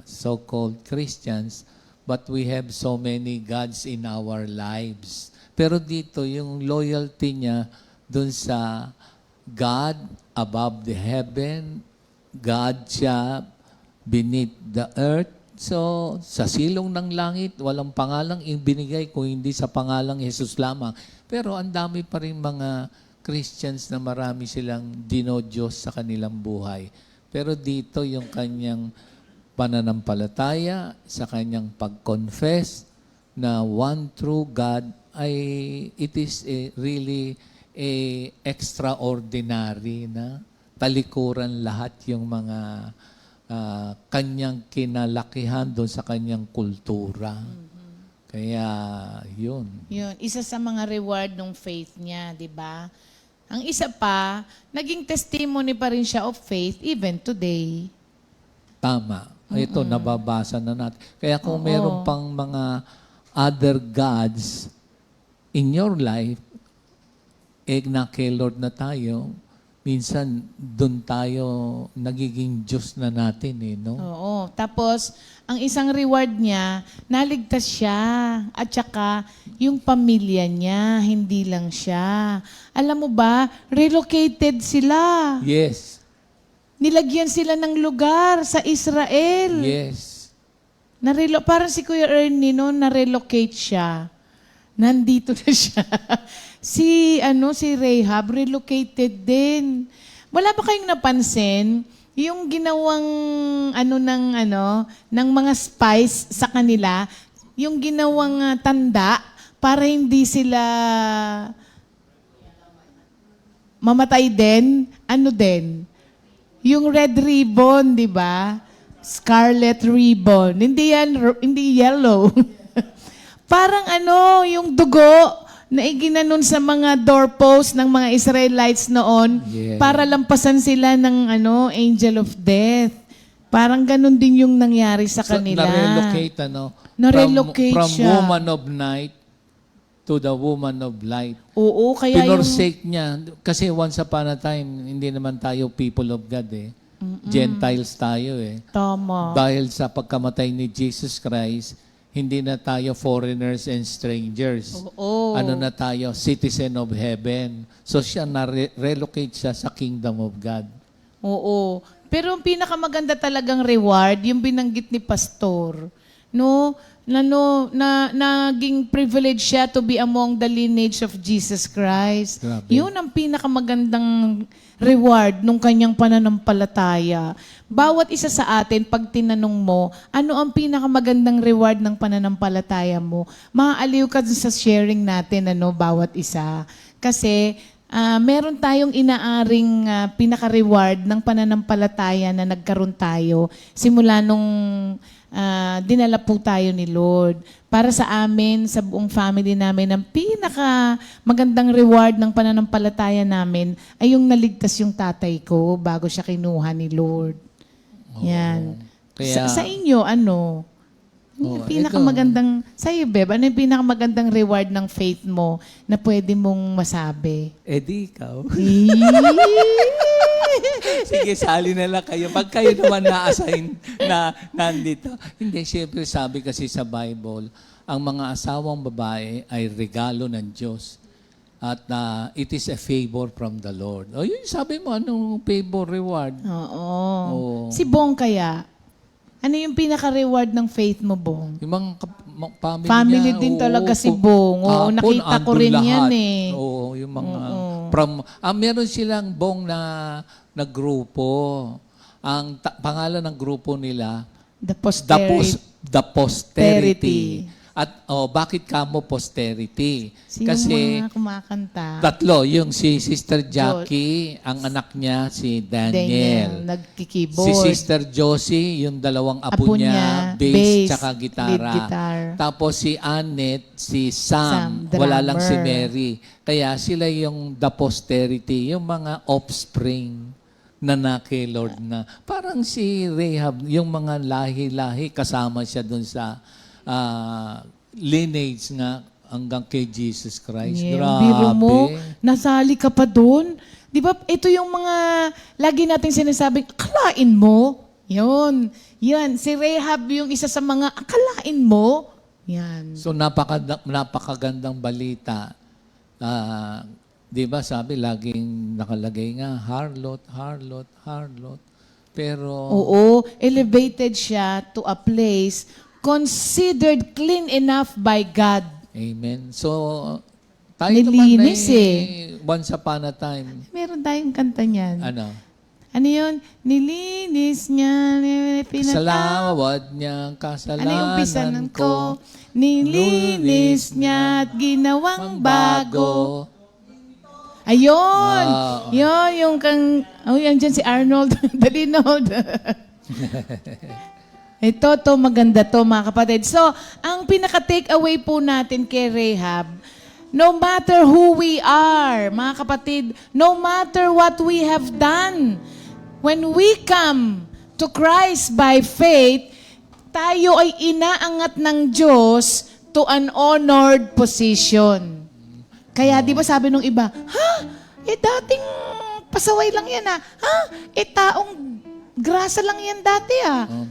S7: so-called Christians, but we have so many gods in our lives. Pero dito, yung loyalty niya dun sa God above the heaven, God siya beneath the earth. So, sa silong ng langit, walang pangalang ibinigay kung hindi sa pangalang Jesus lamang. Pero ang dami pa rin mga Christians na marami silang dinodiyos sa kanilang buhay. Pero dito yung kanyang pananampalataya, sa kanyang pag-confess na one true God ay it is really extraordinary na talikuran lahat yung mga kanyang kinalakihan doon sa kanyang kultura. Kaya, yun.
S8: Yun, isa sa mga reward ng faith niya, di ba? Ang isa pa, naging testimony pa rin siya of faith even today.
S7: Tama. Ito, nababasa na natin. Kaya kung meron pang mga other gods in your life, na kay Lord na tayo, minsan doon tayo nagiging Diyos na natin no?
S8: Oo. Tapos, ang isang reward niya, naligtas siya. At saka, yung pamilya niya, hindi lang siya. Alam mo ba, relocated sila.
S7: Yes.
S8: Nilagyan sila ng lugar sa Israel.
S7: Yes.
S8: Parang si Kuya Ernie noon, na-relocate siya. Nandito na siya. Si Rahab, relocated din. Wala ba kayong napansin yung ginawang ng mga spies sa kanila, yung ginawang tanda para hindi sila mamatay din? Yung red ribbon, di ba? Scarlet ribbon. Hindi yellow. Parang yung dugo na iginanon sa mga doorpost ng mga Israelites noon para lampasan sila ng angel of death. Parang ganun din yung nangyari sa kanila.
S7: Na-relocate,
S8: Na-relocate
S7: from
S8: siya.
S7: woman of night to the woman of light.
S8: Oo, kaya
S7: Pinorsake niya. Kasi once upon a time, hindi naman tayo people of God Gentiles tayo
S8: Tama.
S7: Dahil sa pagkamatay ni Jesus Christ, Hindi na tayo foreigners and strangers.
S8: Oo.
S7: Ano na tayo? Citizen of heaven. So siya na-relocate siya sa kingdom of God.
S8: Oo. Pero ang pinakamaganda talagang reward, yung binanggit ni Pastor, no? Naging privilege siya to be among the lineage of Jesus Christ.
S7: Grabe.
S8: Yun ang pinakamagandang reward nung kanyang pananampalataya. Bawat isa sa atin, pag tinanong mo, ano ang pinakamagandang reward ng pananampalataya mo, maaaliw ka dun sa sharing natin, bawat isa. Kasi, meron tayong inaaring pinaka-reward ng pananampalataya na nagkaroon tayo simula nung dinala po tayo ni Lord. Para sa amin, sa buong family namin, ang pinaka magandang reward ng pananampalataya namin ay yung naligtas yung tatay ko bago siya kinuha ni Lord. Yan.
S7: Kaya-
S8: Sa inyo, ano? Yung pinakamagandang, sa iyo, Beb, ano yung pinakamagandang reward ng faith mo na pwede mong masabi?
S7: Di ikaw. Sige, sali na lang kayo. Pag kayo naman na-assign na nandito. Hindi, siyempre sabi kasi sa Bible, ang mga asawang babae ay regalo ng Diyos. At it is a favor from the Lord. O yun, sabi mo, anong favor, reward?
S8: Oo. Si Bong kaya, ano yung pinaka-reward ng faith mo, Bong?
S7: Yung mga family,
S8: Family
S7: niya,
S8: din
S7: oo,
S8: talaga si Bong. Oo,
S7: hapon,
S8: nakita ko
S7: andun
S8: rin
S7: lahat.
S8: yan eh.
S7: Oo, yung mga meron silang Bong na grupo. Ang pangalan ng grupo nila,
S8: The posterity.
S7: The Posterity. At bakit kamo posterity?
S8: Sino
S7: Kasi
S8: mga kumakanta?
S7: tatlo, yung si Sister Jackie, ang anak niya si Daniel.
S8: Nagkikeyboard.
S7: Si Sister Josie, yung dalawang apo
S8: Apo
S7: niya,
S8: niya,
S7: bass,
S8: bass,
S7: tsaka gitara.
S8: lead guitar.
S7: Tapos si Annette, si Sam,
S8: Sam,
S7: wala lang si
S8: drummer.
S7: Mary. Kaya sila yung the posterity, yung mga offspring na kay Lord na. Parang si Rahab, yung mga lahi-lahi, kasama siya dun sa lineage nga hanggang kay Jesus Christ.
S8: Yeah,
S7: Grabe.
S8: biro mo, nasali ka pa doon. Di ba, ito yung mga lagi natin sinasabing, akalain mo. Yun. Yan. Si Rahab yung isa sa mga akalain mo. Yan.
S7: So napakagandang balita. Di ba sabi, laging nakalagay nga, harlot, harlot, harlot. Pero,
S8: Oo, elevated siya to a place considered clean enough by God.
S7: amen. So, tayo
S8: Nilinis
S7: naman once upon a time.
S8: Meron tayong kanta niyan.
S7: Ano?
S8: Ano yun? Nilinis niya,
S7: Salawad niyang
S8: Ano
S7: kasalanan
S8: yung umpisan ko? Nilinis niya at ginawang bago. Ayun! Yun, yung yan dyan si Arnold. Dalinold. Ito, maganda to mga kapatid. So, ang pinaka-take away po natin kay Rahab, no matter who we are, mga kapatid, no matter what we have done, when we come to Christ by faith, tayo ay inaangat ng Diyos to an honored position. Kaya di ba sabi nung iba, dating pasaway lang yan taong grasa lang yan dati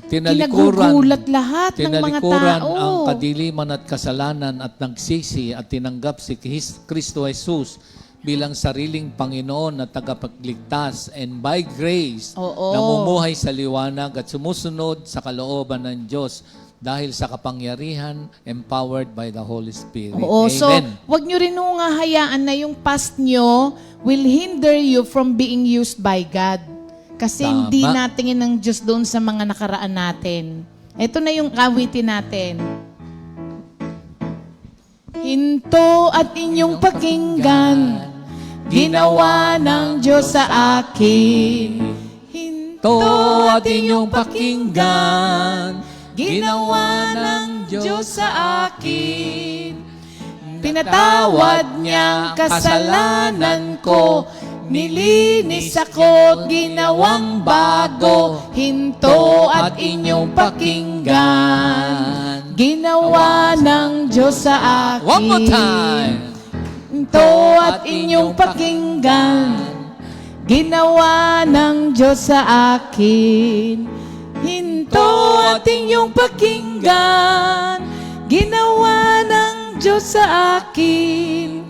S8: Kinagugulat lahat ng mga
S7: tinalikuran
S8: tao.
S7: ang kadiliman at kasalanan at nagsisi at tinanggap si Kristo Jesus bilang sariling Panginoon at tagapagligtas, and by grace, namumuhay sa liwanag at sumusunod sa kalooban ng Diyos dahil sa kapangyarihan empowered by the Holy Spirit.
S8: Oo,
S7: Amen.
S8: so wag nyo rin nung hayaan na yung past nyo will hinder you from being used by God. Kasi
S7: Tama.
S8: hindi natingin ng Diyos doon sa mga nakaraan natin. Ito na yung awitin natin. Hinto at inyong pakinggan, ginawa ng Diyos sa akin. Hinto at inyong pakinggan, ginawa ng Diyos sa akin. Pinatawad niyang kasalanan ko, nilinis ako, ginawang bago. Hinto at inyong pakinggan, ginawa ng Diyos sa akin.
S7: One more time.
S8: Hinto at inyong pakinggan, ginawa ng Diyos sa akin. Hinto at inyong pakinggan, ginawa ng Diyos sa akin.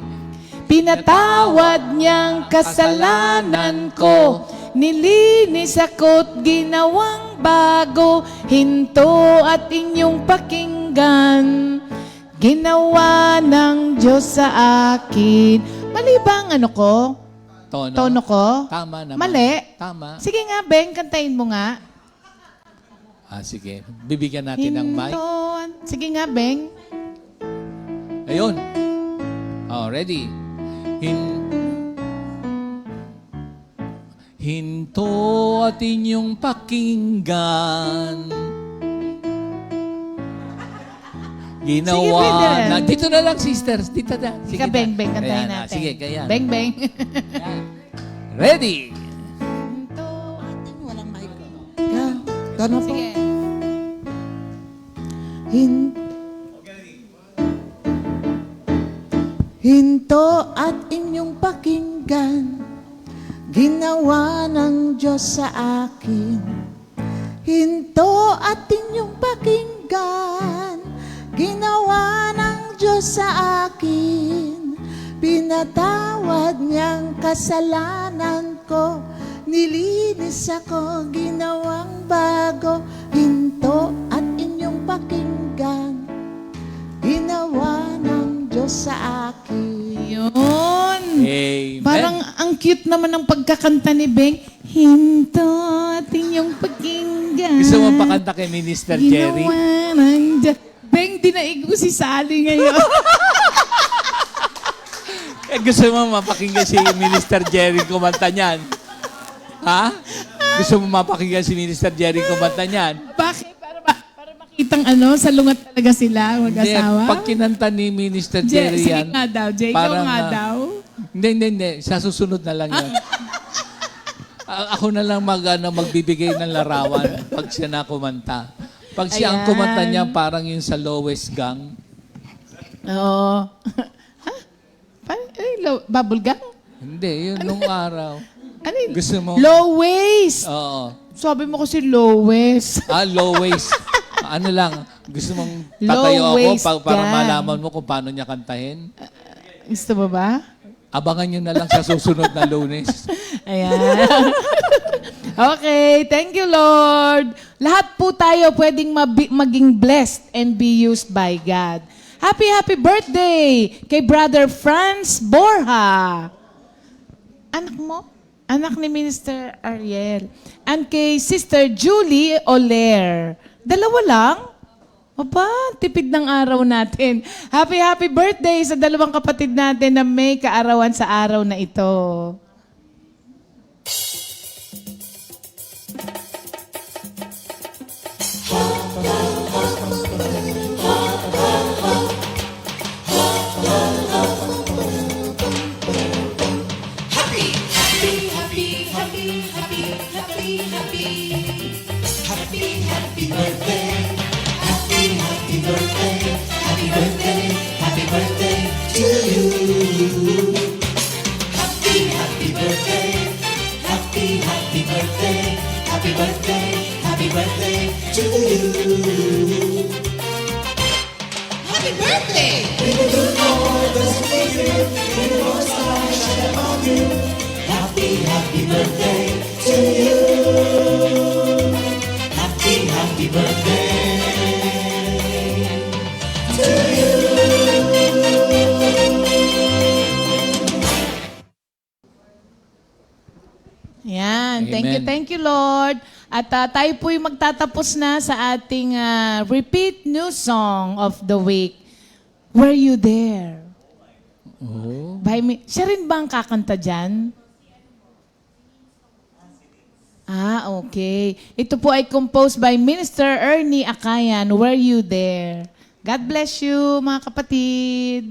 S8: Pinatawad niyang kasalanan ko, nilinis ako't ginawang bago. Hinto at inyong pakinggan, ginawa ng Diyos sa akin. Mali ba ang ano ko?
S7: Tono.
S8: Tono ko?
S7: Tama naman.
S8: Mali?
S7: Tama.
S8: Sige nga, Beng, kantahin mo nga.
S7: Sige. Bibigyan natin ng mic.
S8: Hinto. Sige nga, Beng.
S7: Ayun. Ready. Hinto at inyong pakinggan. Ginawa
S8: Sige, pwede rin.
S7: na. Dito na lang, sisters. Dito na.
S8: Sige, Beng, Beng, kantahin
S7: Ayan na.
S8: natin.
S7: Sige, kaya.
S8: Beng, Beng.
S7: Ready.
S5: Tono po.
S8: Sige.
S1: Hinto at inyong pakinggan, ginawa ng Diyos sa akin. Hinto at inyong pakinggan, ginawa ng Diyos sa akin. Pinatawad niyang kasalanan ko, nilinis ako, ginawang bago. Hinto at inyong pakinggan, ginawa ng Diyos sa akin.
S8: Yun.
S7: Amen.
S8: Parang ang cute naman ng pagkakanta ni Beng. Hinto at inyong pakinggan.
S7: Gusto mo pakanta kay Minister Jerry?
S8: Ginawa ng Diyos. Beng, dinaig ko si Sally ngayon.
S7: Gusto mo mapakinggan si Minister Jerry kumanta niyan? Ha? Gusto mo mapakinggan si Minister Jerry kumanta niyan?
S8: Bakit? Para makitang salungat talaga sila,
S7: Hindi,
S8: mag-asawa?
S7: pag kinanta ni Minister Jerry
S8: Sige
S7: yan,
S8: nga daw, Jay, ikaw
S7: parang,
S8: nga daw.
S7: Hindi. Sa susunod na lang yan. Ako na lang magbibigay ng larawan pag siya na kumanta. Pag siya ang
S8: Ayan.
S7: kumanta niya, parang yung sa lowest gang.
S8: Oo. Ha? Bubble gum?
S7: Hindi, yun nung araw.
S8: Ano yun?
S7: Gusto mo?
S8: Low waist.
S7: Oo.
S8: Sabi mo kasi low waist.
S7: Lowest. Ano lang, gusto mong
S8: Low
S7: tatayo ako
S8: waist
S7: para
S8: gang.
S7: malaman mo kung paano niya kantahin?
S8: Gusto mo ba?
S7: Abangan nyo na lang sa susunod na Lunes.
S8: Ayan. Okay, thank you, Lord. Lahat po tayo pwedeng maging blessed and be used by God. Happy birthday kay Brother Franz Borja. Anak mo? Anak ni Minister Ariel. And kay Sister Julie Oler. Dalawa lang? Aba, tipid ng araw natin. Happy birthday sa dalawang kapatid natin na may kaarawan sa araw na ito. Yan.
S7: Amen.
S8: Thank you, Lord. At tayo po'y magtatapos na sa ating repeat new song of the week. Were You There?
S7: Oh.
S8: Siya rin ba ang kakanta dyan? Okay. Ito po ay composed by Minister Ernie Akayan. Were You There? God bless you, mga kapatid.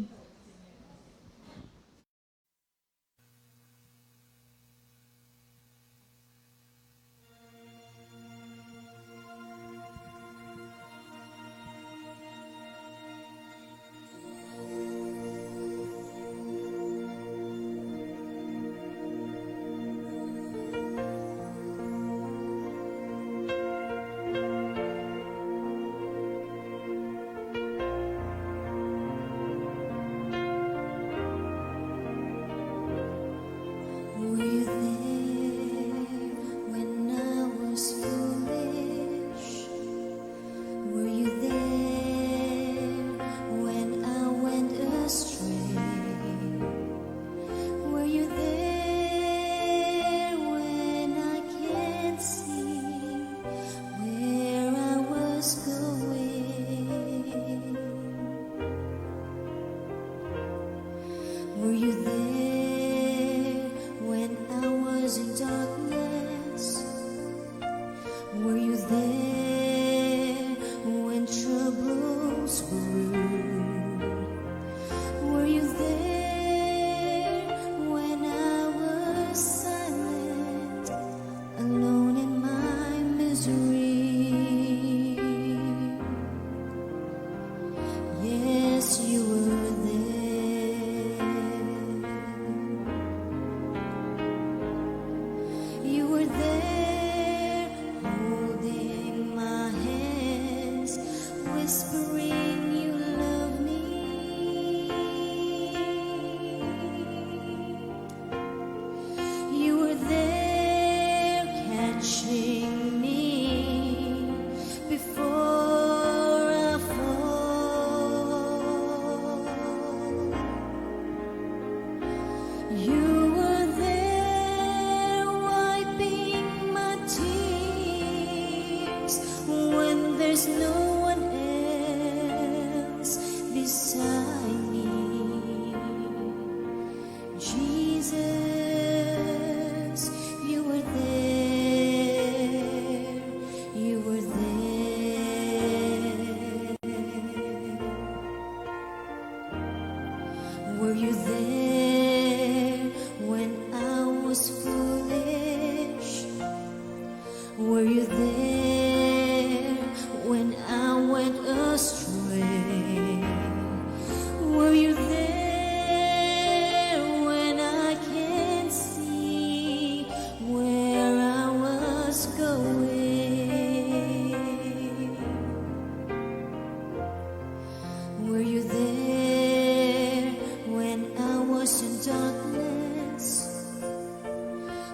S2: Were you there when I was in darkness? Were you there when troubles grew? Were you there when I was silent, alone in my misery? Yes, you were there. You were there, holding my hands, whispering you love me. You were there, catching me before I fall. You were there, wiping my tears when there's no one else beside me. Jesus, you were there, you were there. Were you there when I was foolish? Were you there when I went astray? Were you there when I can't see where I was going? Were you there when I was in darkness?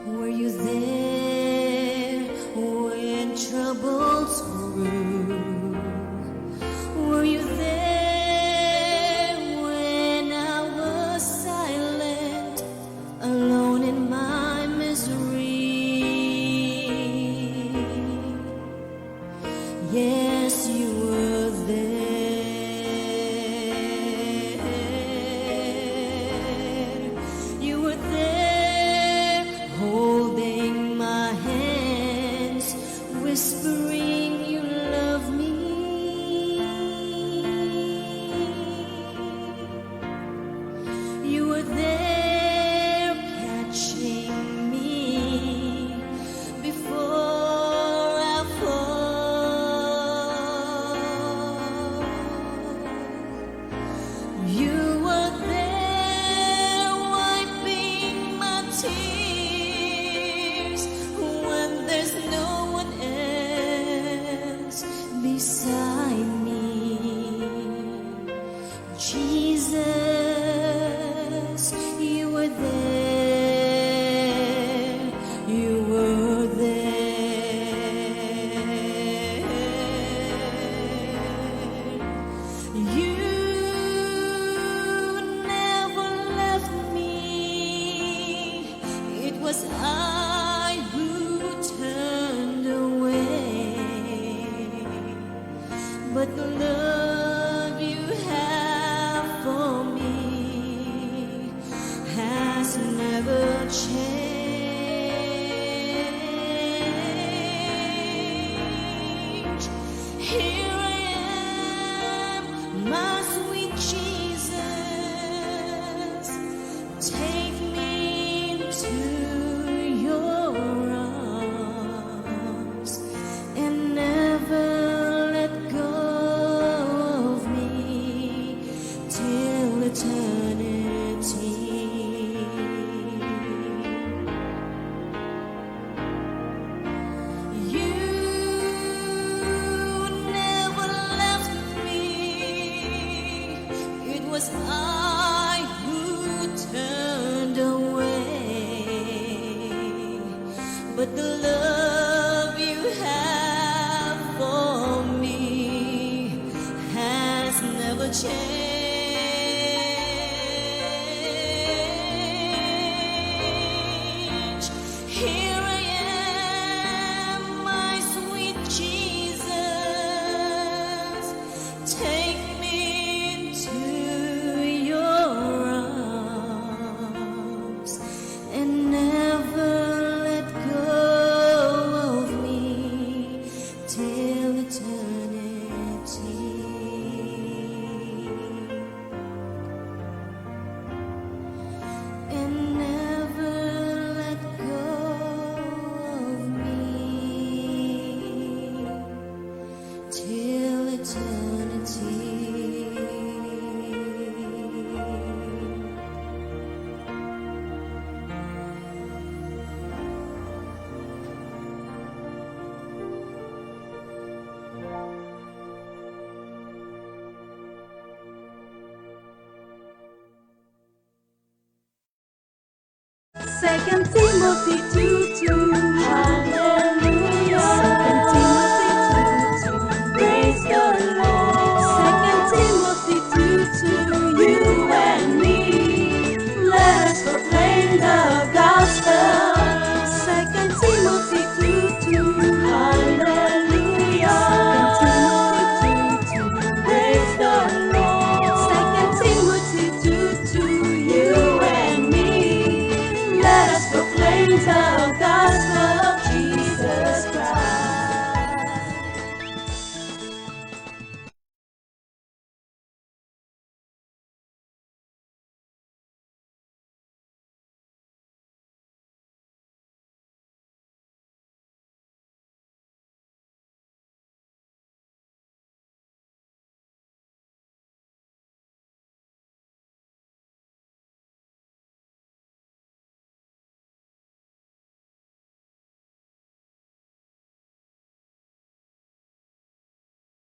S2: Were you there when troubles grew? Were you there when I was silent, alone in my misery? Yes, you were there. You were there, holding my hands, whispering you love me. You were there, catching me before I fall. You were there, wiping my tears when there's no one else beside me. Jesus, you were there, you were there. You never left me. It was I who turned away, but the love you have for me has never changed. Here I am, my sweet Jesus. Take me into your arms and never let go of me till eternity. You never left me. It was I who turned away, but the love you have for me has never changed. Here I am, my sweet Jesus. Take me into your arms. Second Timothy 2:2.